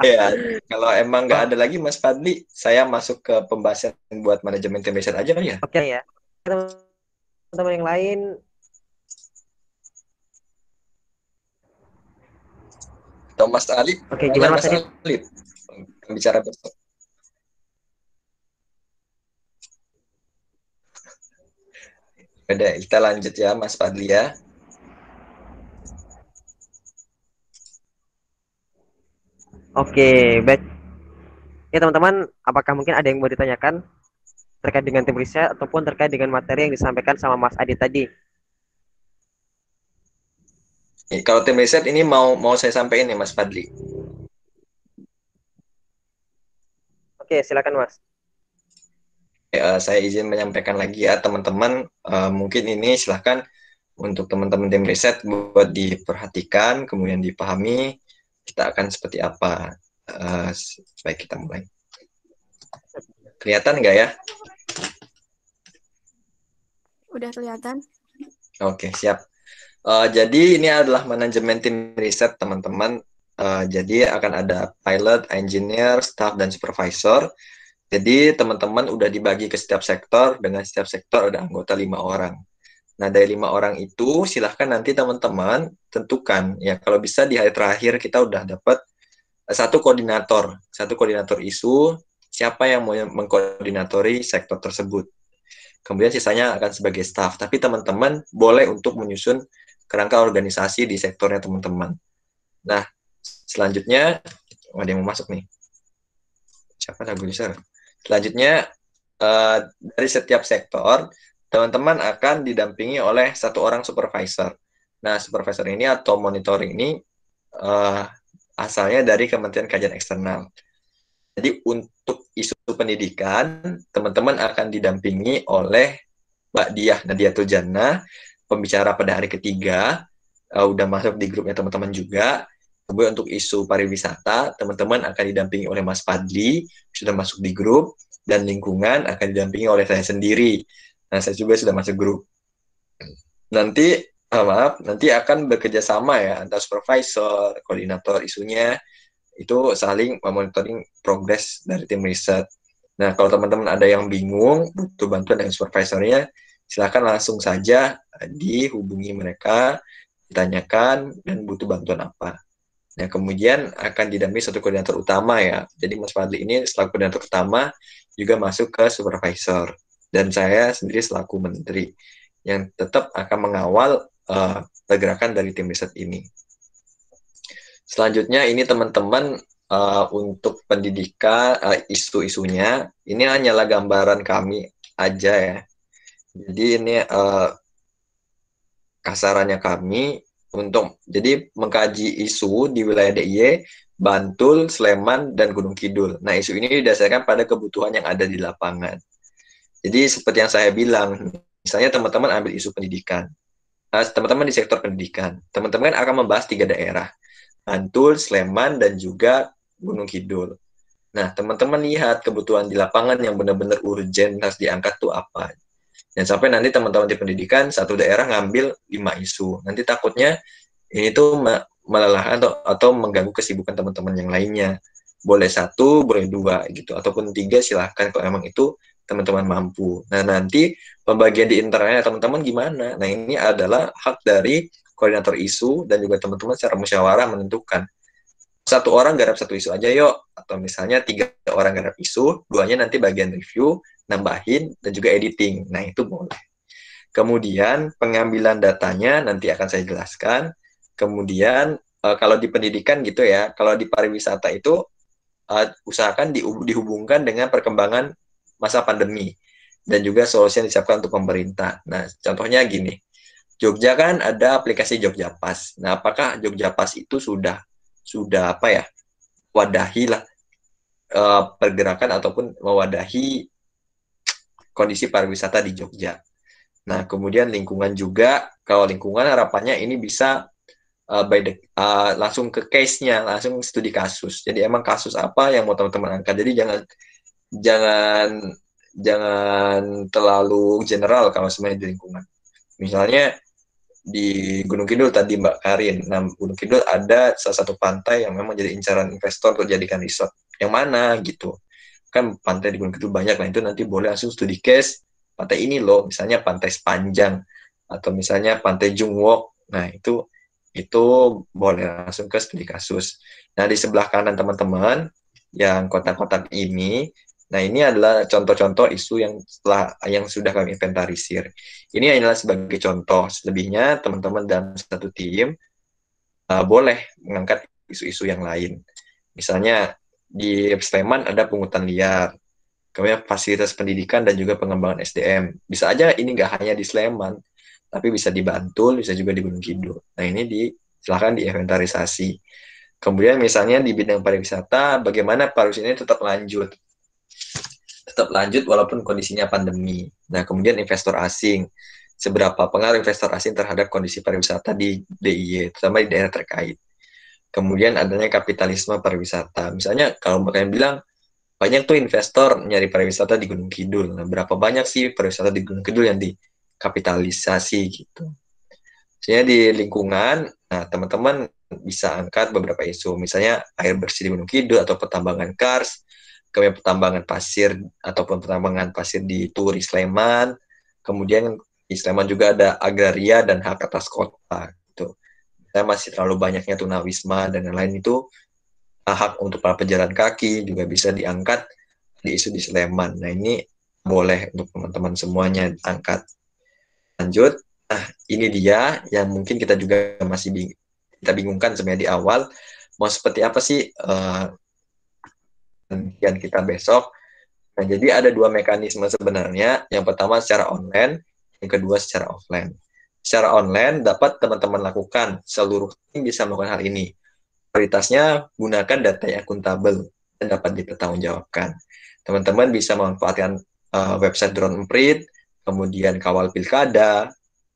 S2: Ya, kalau emang nggak ada lagi Mas Fadli, saya masuk ke pembahasan buat manajemen tim riset aja kali ya.
S1: Oke ya. Teman-teman yang lain,
S2: Atau Mas Ali,
S1: oke,
S2: hanya
S1: gimana Mas
S2: Mas
S1: Adit?
S2: Ali bicara besok. Udah, kita lanjut ya Mas Fadli ya.
S1: Oke, baik. Ya teman-teman, apakah mungkin ada yang mau ditanyakan terkait dengan tim riset ataupun terkait dengan materi yang disampaikan sama Mas Adit tadi?
S2: Kalau tim riset ini mau saya sampaikan nih Mas Fadli.
S1: Oke, silakan Mas.
S2: Saya izin menyampaikan lagi ya teman-teman. Mungkin ini silahkan untuk teman-teman tim riset buat diperhatikan, kemudian dipahami kita akan seperti apa. Baik, kita mulai. Kelihatan nggak ya?
S4: Udah kelihatan?
S2: Oke, siap. Jadi ini adalah manajemen tim riset teman-teman. Jadi akan ada pilot, engineer, staff, dan supervisor. Jadi teman-teman udah dibagi ke setiap sektor, dengan setiap sektor ada anggota 5 orang. Nah, dari 5 orang itu silahkan nanti teman-teman tentukan ya, kalau bisa di hari terakhir kita udah dapat satu koordinator isu, siapa yang mau mengkoordinatori sektor tersebut. Kemudian sisanya akan sebagai staff. Tapi teman-teman boleh untuk menyusun kerangka organisasi di sektornya teman-teman. Nah, selanjutnya, ada yang mau masuk nih. Siapa lagu user? Selanjutnya, dari setiap sektor, teman-teman akan didampingi oleh satu orang supervisor. Nah, supervisor ini atau monitoring ini asalnya dari Kementerian Kajian Eksternal. Jadi untuk isu pendidikan, teman-teman akan didampingi oleh Mbak Diah Nadia Tuljana, pembicara pada hari ketiga, udah masuk di grupnya teman-teman juga. Kemudian untuk isu pariwisata, teman-teman akan didampingi oleh Mas Fadli, sudah masuk di grup, dan lingkungan akan didampingi oleh saya sendiri. Nah, saya juga sudah masuk grup. Nanti, nanti akan bekerja sama ya, antara supervisor, koordinator isunya, itu saling memonitoring progres dari tim riset. Nah, kalau teman-teman ada yang bingung, butuh bantuan dengan supervisornya, silakan langsung saja dihubungi mereka, ditanyakan, dan butuh bantuan apa. Nah, kemudian akan didampingi satu koordinator utama ya. Jadi Mas Fadli ini selaku koordinator utama juga masuk ke supervisor. Dan saya sendiri selaku menteri yang tetap akan mengawal pergerakan dari tim riset ini. Selanjutnya ini teman-teman untuk pendidikan isu-isunya ini hanyalah gambaran kami aja ya. Jadi ini kasarannya kami untuk jadi mengkaji isu di wilayah DIY, Bantul, Sleman, dan Gunung Kidul. Nah, isu ini didasarkan pada kebutuhan yang ada di lapangan. Jadi seperti yang saya bilang, misalnya teman-teman ambil isu pendidikan, teman-teman di sektor pendidikan, teman-teman akan membahas 3 daerah. Bantul, Sleman, dan juga Gunung Kidul. Nah, teman-teman lihat kebutuhan di lapangan yang benar-benar urgent harus diangkat tuh apa. Dan sampai nanti teman-teman di pendidikan satu daerah ngambil 5 isu. Nanti takutnya ini tuh melelahkan atau mengganggu kesibukan teman-teman yang lainnya. Boleh 1, boleh 2 gitu, ataupun 3 silahkan kalau emang itu teman-teman mampu. Nah, nanti pembagian di internalnya teman-teman gimana? Nah, ini adalah hak dari koordinator isu dan juga teman-teman secara musyawarah menentukan. 1 orang garap 1 isu aja yuk, atau misalnya 3 orang garap isu, 2-nya nanti bagian review, nambahin, dan juga editing. Nah, itu boleh. Kemudian pengambilan datanya nanti akan saya jelaskan. Kemudian kalau di pendidikan gitu ya, kalau di pariwisata itu usahakan dihubungkan dengan perkembangan masa pandemi dan juga solusi yang disiapkan untuk pemerintah. Nah, contohnya gini, Jogja kan ada aplikasi Jogja Pas. Nah, apakah Jogja Pas itu sudah apa ya, wadahi lah pergerakan ataupun mewadahi kondisi pariwisata di Jogja. Nah, kemudian lingkungan juga, kalau lingkungan harapannya ini bisa langsung ke case-nya, langsung studi kasus. Jadi emang kasus apa yang mau teman-teman angkat. Jadi jangan terlalu general kalau semuanya di lingkungan. Misalnya di Gunung Kidul tadi Mbak Karin, nah Gunung Kidul ada salah satu pantai yang memang jadi incaran investor untuk jadikan resort. Yang mana gitu. Kan pantai di Gunung Kidul banyak, nah itu nanti boleh langsung studi case, pantai ini loh, misalnya pantai Sepanjang, atau misalnya pantai Jungwok, nah itu boleh langsung ke studi kasus. Nah, di sebelah kanan teman-teman, yang kotak-kotak ini, nah ini adalah contoh-contoh isu yang sudah kami inventarisir. Ini adalah sebagai contoh. Selebihnya teman-teman dalam satu tim boleh mengangkat isu-isu yang lain. Misalnya di Sleman ada pungutan liar, kemudian fasilitas pendidikan dan juga pengembangan SDM. Bisa aja ini nggak hanya di Sleman, tapi bisa di Bantul, bisa juga di Gunung Kidul. Nah, ini silakan diinventarisasi. Kemudian misalnya di bidang pariwisata, bagaimana pariwisata ini tetap lanjut walaupun kondisinya pandemi. Nah, kemudian investor asing, seberapa pengaruh investor asing terhadap kondisi pariwisata di DIY, terutama di daerah terkait. Kemudian adanya kapitalisme pariwisata. Misalnya kalau kalian bilang, banyak tuh investor nyari pariwisata di Gunung Kidul. Nah, berapa banyak sih pariwisata di Gunung Kidul yang dikapitalisasi gitu. Misalnya di lingkungan, nah teman-teman bisa angkat beberapa isu. Misalnya air bersih di Gunung Kidul atau pertambangan kars, kemudian pertambangan pasir ataupun pertambangan pasir di Turi Sleman. Kemudian di Sleman juga ada agraria dan hak atas kota gitu. Saya masih terlalu banyaknya tunawisma dan lain-lain itu hak untuk para pejalan kaki juga bisa diangkat di isu di Sleman. Nah, ini boleh untuk teman-teman semuanya angkat. Lanjut, nah ini dia yang mungkin kita juga masih kita bingungkan sebenarnya di awal, mau seperti apa sih penelitian kita besok. Nah, jadi ada 2 mekanisme sebenarnya. Yang pertama secara online, yang kedua secara offline. Secara online dapat teman-teman lakukan, seluruh tim bisa melakukan hal ini. Prioritasnya gunakan data yang akuntabel dan dapat dipertanggungjawabkan. Teman-teman bisa memanfaatkan website Drone Emprit, kemudian Kawal Pilkada,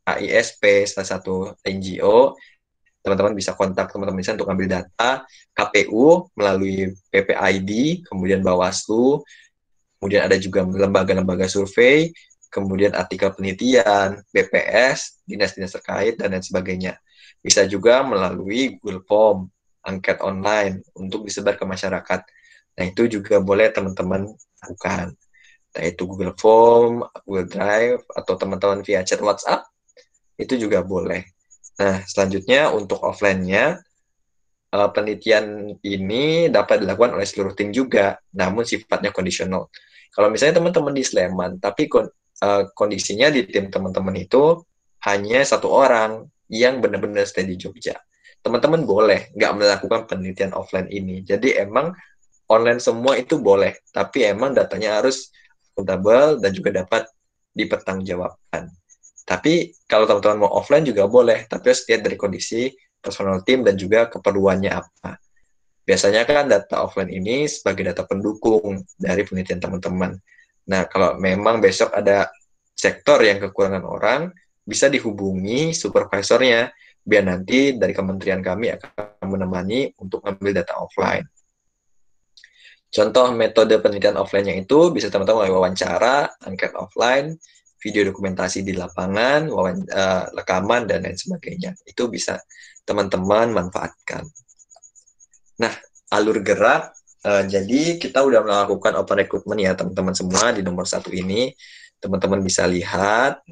S2: AISP, salah satu NGO. Teman-teman bisa kontak teman-teman bisa untuk ambil data, KPU melalui PPID, kemudian Bawaslu, kemudian ada juga lembaga-lembaga survei, kemudian artikel penelitian, BPS, dinas-dinas terkait, dan lain sebagainya. Bisa juga melalui Google Form, angket online untuk disebar ke masyarakat. Nah, itu juga boleh teman-teman lakukan. Nah, itu Google Form, Google Drive, atau teman-teman via chat WhatsApp, itu juga boleh. Nah, selanjutnya untuk offline-nya, penelitian ini dapat dilakukan oleh seluruh tim juga, namun sifatnya kondisional. Kalau misalnya teman-teman di Sleman, tapi kondisinya di tim teman-teman itu hanya 1 orang yang benar-benar stay di Jogja. Teman-teman boleh nggak melakukan penelitian offline ini. Jadi emang online semua itu boleh, tapi emang datanya harus akuntabel dan juga dapat dipertanggungjawabkan. Tapi kalau teman-teman mau offline juga boleh, tapi harus lihat dari kondisi personal tim dan juga keperluannya apa. Biasanya kan data offline ini sebagai data pendukung dari penelitian teman-teman. Nah, kalau memang besok ada sektor yang kekurangan orang, bisa dihubungi supervisornya, biar nanti dari kementerian kami akan menemani untuk mengambil data offline. Contoh metode penelitian offline-nya itu bisa teman-teman melalui wawancara, angket offline, video dokumentasi di lapangan, rekaman, dan lain sebagainya. Itu bisa teman-teman manfaatkan. Nah, alur gerak, jadi kita udah melakukan open recruitment ya teman-teman semua di nomor 1 ini. Teman-teman bisa lihat.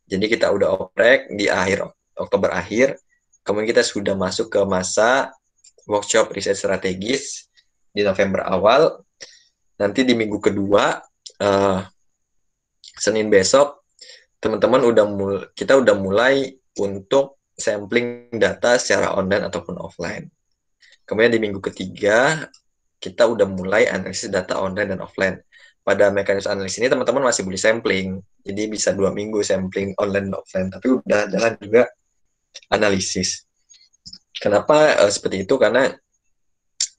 S2: Jadi kita udah oprek di akhir Oktober akhir. Kemudian kita sudah masuk ke masa workshop riset strategis di November awal. Nanti di minggu kedua, Senin besok, teman-teman kita udah mulai untuk sampling data secara online ataupun offline. Kemudian di minggu ketiga, kita udah mulai analisis data online dan offline. Pada mekanisme analisis ini teman-teman masih boleh sampling, jadi bisa 2 minggu sampling online dan offline, tapi udah jalan juga analisis. Kenapa seperti itu? Karena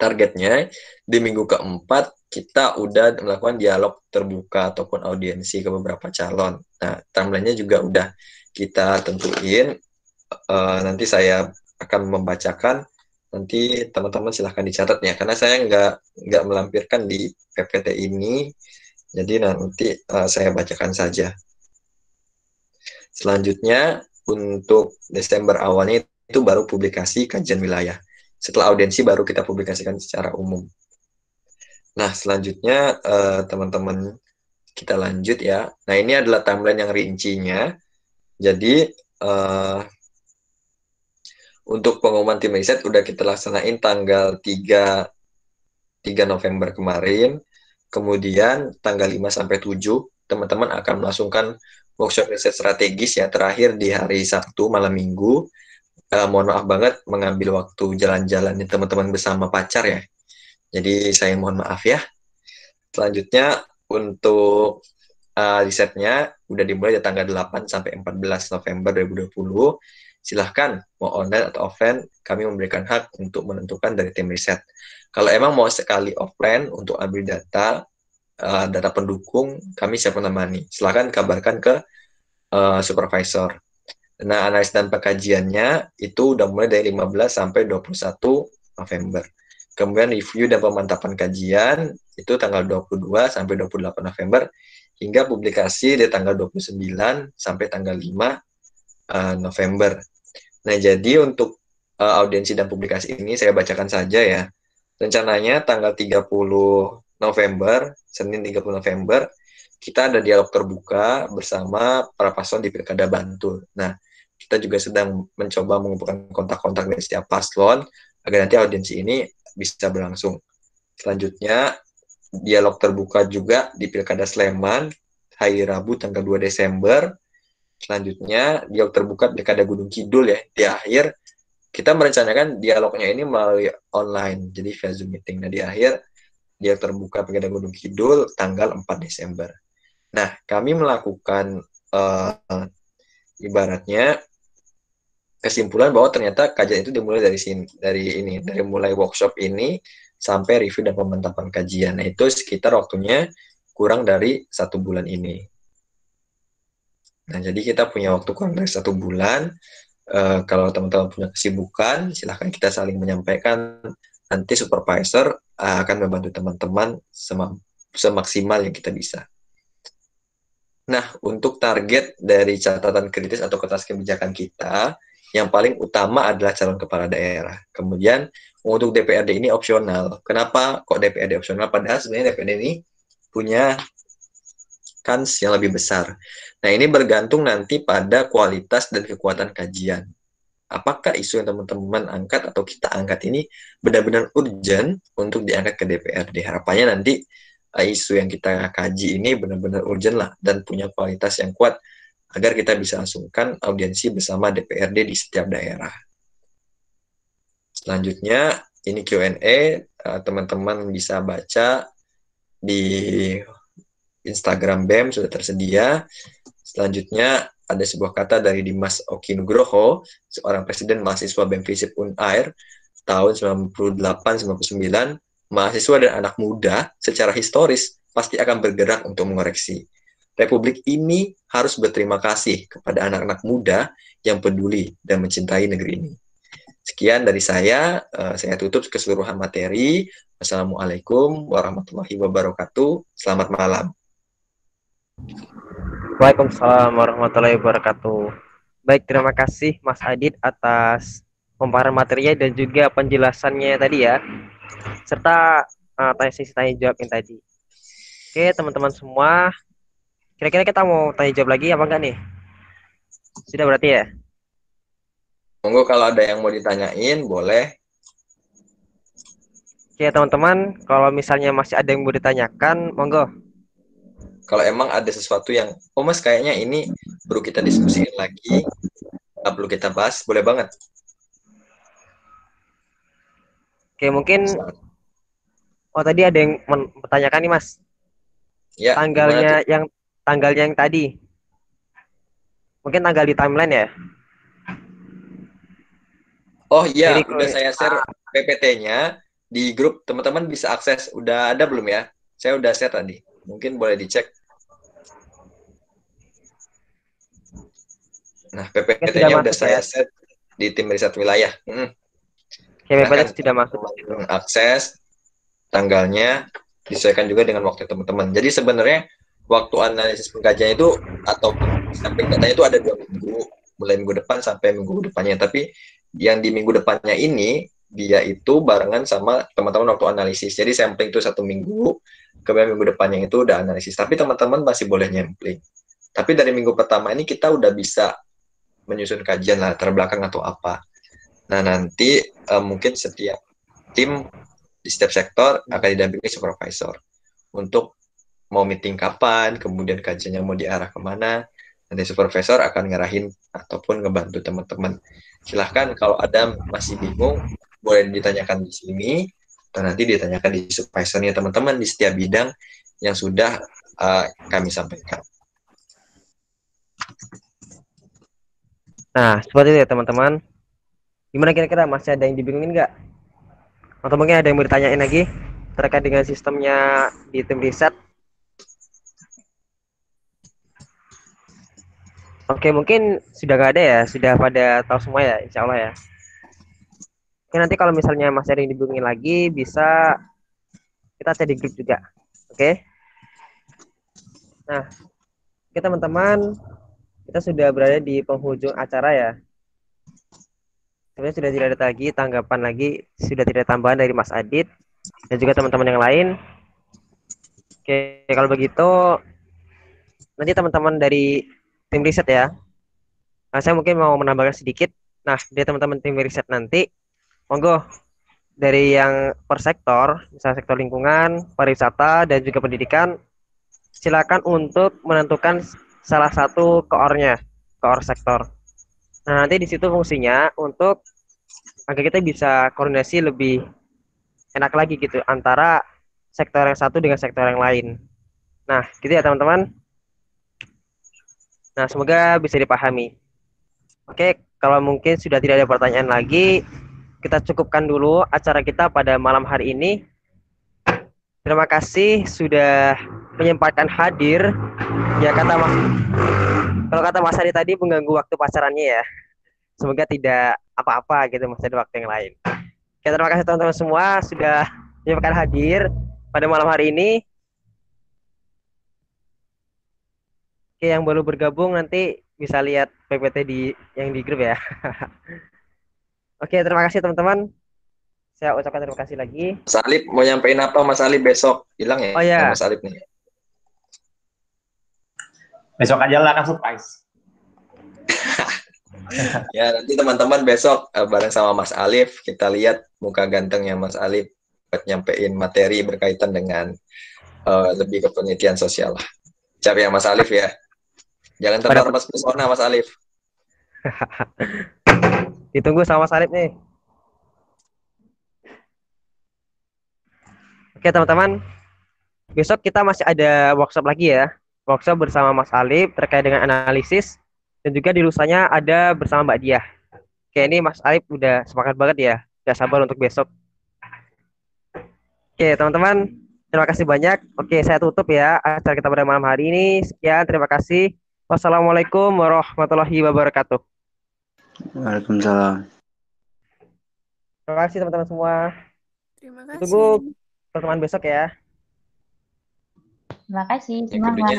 S2: targetnya di minggu keempat kita udah melakukan dialog terbuka ataupun audiensi ke beberapa calon. Nah, timeline-nya juga udah kita tentuin. Nanti saya akan membacakan. Nanti teman-teman silahkan dicatat ya, karena saya nggak melampirkan di PPT ini. Jadi nanti saya bacakan saja. Selanjutnya untuk Desember awalnya itu baru publikasi kajian wilayah. Setelah audiensi baru kita publikasikan secara umum. Nah, selanjutnya teman-teman kita lanjut ya. Nah, ini adalah timeline yang rincinya. Jadi untuk pengumuman tim riset udah kita laksanain tanggal 3 November kemarin. Kemudian tanggal 5 sampai 7 teman-teman akan melangsungkan workshop riset strategis ya, terakhir di hari Sabtu malam Minggu. Mohon maaf banget mengambil waktu jalan-jalan teman-teman bersama pacar ya. Jadi saya mohon maaf ya. Selanjutnya untuk risetnya udah dimulai dari tanggal 8 sampai 14 November 2020. Silahkan mau online atau offline, kami memberikan hak untuk menentukan dari tim riset. Kalau emang mau sekali offline untuk ambil data pendukung, kami siap menemani. Silahkan kabarkan ke supervisor. Nah, analis dan pengkajiannya itu udah mulai dari 15 sampai 21 November. Kemudian review dan pemantapan kajian itu tanggal 22 sampai 28 November hingga publikasi di tanggal 29 sampai tanggal 5 November. Nah, jadi untuk audiensi dan publikasi ini saya bacakan saja ya. Rencananya tanggal 30 November, Senin 30 November, kita ada dialog terbuka bersama para paslon di Pilkada Bantul. Nah, kita juga sedang mencoba mengumpulkan kontak-kontak dari setiap paslon agar nanti audiensi ini bisa berlangsung. Selanjutnya, dialog terbuka juga di Pilkada Sleman, hari Rabu tanggal 2 Desember. Selanjutnya, dialog terbuka Pilkada Gunung Kidul ya, di akhir. Kita merencanakan dialognya ini melalui online, jadi via Zoom meeting. Nah, di akhir, dialog terbuka Pilkada Gunung Kidul tanggal 4 Desember. Nah, kami melakukan ibaratnya kesimpulan bahwa ternyata kajian itu dimulai dari mulai workshop ini sampai review dan pemantapan kajian. Nah, itu sekitar waktunya kurang dari 1 bulan ini. Nah, jadi kita punya waktu kurang dari 1 bulan. Kalau teman-teman punya kesibukan, silahkan kita saling menyampaikan. Nanti supervisor akan membantu teman-teman semaksimal yang kita bisa. Nah, untuk target dari catatan kritis atau kertas kebijakan kita, yang paling utama adalah calon kepala daerah. Kemudian, untuk DPRD ini opsional. Kenapa kok DPRD opsional? Padahal sebenarnya DPRD ini punya kans yang lebih besar. Nah, ini bergantung nanti pada kualitas dan kekuatan kajian. Apakah isu yang teman-teman angkat atau kita angkat ini benar-benar urgent untuk diangkat ke DPRD? Harapannya nanti isu yang kita kaji ini benar-benar urgent lah dan punya kualitas yang kuat agar kita bisa langsungkan audiensi bersama DPRD di setiap daerah. Selanjutnya, ini Q&A, teman-teman bisa baca di Instagram BEM sudah tersedia. Selanjutnya, ada sebuah kata dari Dimas Oki Nugroho, seorang presiden mahasiswa BEM FISIP Unair tahun 98-99, mahasiswa dan anak muda secara historis pasti akan bergerak untuk mengoreksi. Republik ini harus berterima kasih kepada anak-anak muda yang peduli dan mencintai negeri ini. Sekian dari saya tutup keseluruhan materi. Wassalamualaikum warahmatullahi wabarakatuh. Selamat malam.
S1: Waalaikumsalam warahmatullahi wabarakatuh. Baik, terima kasih Mas Adit atas pemaparan materinya dan juga penjelasannya tadi ya, serta sesi tanya jawab yang tadi. Oke, teman-teman semua, kira-kira kita mau tanya jawab lagi apa enggak nih? Sudah berarti ya?
S2: Monggo kalau ada yang mau ditanyain, boleh.
S1: Oke, teman-teman, kalau misalnya masih ada yang mau ditanyakan, monggo.
S2: Kalau emang ada sesuatu yang, oh Mas kayaknya ini perlu kita diskusiin lagi, perlu kita bahas, boleh banget.
S1: Oke, mungkin tadi ada yang bertanyakan nih Mas.
S2: Ya,
S1: tanggalnya yang tadi. Mungkin tanggal di timeline ya.
S2: Oh iya,
S1: Jadi,
S2: udah saya share PPT-nya di grup, teman-teman bisa akses. Udah ada belum ya? Saya udah share tadi. Mungkin boleh dicek. Nah, PPT-nya udah saya share di tim riset wilayah.
S1: PPT sudah masuk.
S2: Akses tanggalnya disesuaikan juga dengan waktu teman-teman. Jadi sebenarnya waktu analisis pengkajian itu atau samping datanya itu ada 2 minggu, mulai minggu depan sampai minggu depannya. Tapi yang di minggu depannya ini dia itu barengan sama teman-teman waktu analisis. Jadi sampling itu 1 minggu, kemudian minggu depannya itu udah analisis. Tapi teman-teman masih boleh sampling. Tapi dari minggu pertama ini kita udah bisa menyusun kajian latar belakang atau apa. Nah nanti mungkin setiap tim di setiap sektor akan didampingi supervisor untuk mau meeting kapan, kemudian kajiannya mau diarah kemana, nanti supervisor akan ngarahin ataupun ngebantu teman-teman. Silahkan kalau ada masih bingung, boleh ditanyakan di sini, atau nanti ditanyakan di supervisornya teman-teman di setiap bidang yang sudah kami sampaikan.
S1: Nah, seperti itu ya teman-teman. Gimana kira-kira, masih ada yang dibingungin nggak? Atau mungkin ada yang mau ditanyain lagi terkait dengan sistemnya di tim riset? Oke, mungkin sudah nggak ada ya, sudah pada tahu semua ya, insya Allah ya. Oke, nanti kalau misalnya masih ada yang dibingungin lagi, bisa kita chat di grup juga. Oke? Nah, oke teman-teman, kita sudah berada di penghujung acara ya. Sebenarnya sudah tidak ada lagi tanggapan lagi, sudah tidak ada tambahan dari Mas Adit dan juga teman-teman yang lain. Oke, kalau begitu nanti teman-teman dari tim riset ya. Nah, saya mungkin mau menambahkan sedikit. Nah, dari teman-teman tim riset nanti, monggo dari yang per sektor, misalnya sektor lingkungan, pariwisata, dan juga pendidikan, silakan untuk menentukan salah satu koornya, koor sektor. Nah, nanti di situ fungsinya untuk agar kita bisa koordinasi lebih enak lagi gitu antara sektor yang satu dengan sektor yang lain. Nah, gitu ya teman-teman. Nah, semoga bisa dipahami. Oke, kalau mungkin sudah tidak ada pertanyaan lagi, kita cukupkan dulu acara kita pada malam hari ini. Terima kasih sudah menyempatkan hadir. Ya kalau kata Mas Adi tadi mengganggu waktu pacarannya ya. Semoga tidak apa-apa gitu masih ada waktu yang lain. Oke, terima kasih teman-teman semua sudah menyempatkan hadir pada malam hari ini. Oke, yang baru bergabung nanti bisa lihat PPT yang di grup ya. Oke, terima kasih teman-teman. Saya ucapkan terima kasih lagi.
S2: Mas Alip mau nyampein apa Mas Alip besok? Hilang ya?
S1: Oh ya.
S2: Mas Alip nih.
S5: Besok aja lah kan surprise.
S2: Ya nanti teman-teman besok bareng sama Mas Alif kita lihat muka gantengnya Mas Alif buat nyampein materi berkaitan dengan lebih ke penelitian sosial lah. Cari ya Mas Alif ya. Jangan terlalu pesona Mas Alif.
S1: Ditunggu sama Mas Alif nih. Oke teman-teman, besok kita masih ada workshop lagi ya. Workshop bersama Mas Alif terkait dengan analisis. Dan juga di lusanya ada bersama Mbak Diah. Oke, ini Mas Alif udah semangat banget ya. Udah sabar untuk besok. Oke teman-teman, terima kasih banyak. Oke, saya tutup ya acara kita pada malam hari ini. Sekian, terima kasih. Wassalamualaikum warahmatullahi wabarakatuh.
S6: Waalaikumsalam.
S1: Terima kasih teman-teman semua.
S4: Terima
S1: Tunggu
S4: kasih.
S1: pertemuan besok ya.
S3: Terima kasih,
S2: Yang tentunya
S3: semangat.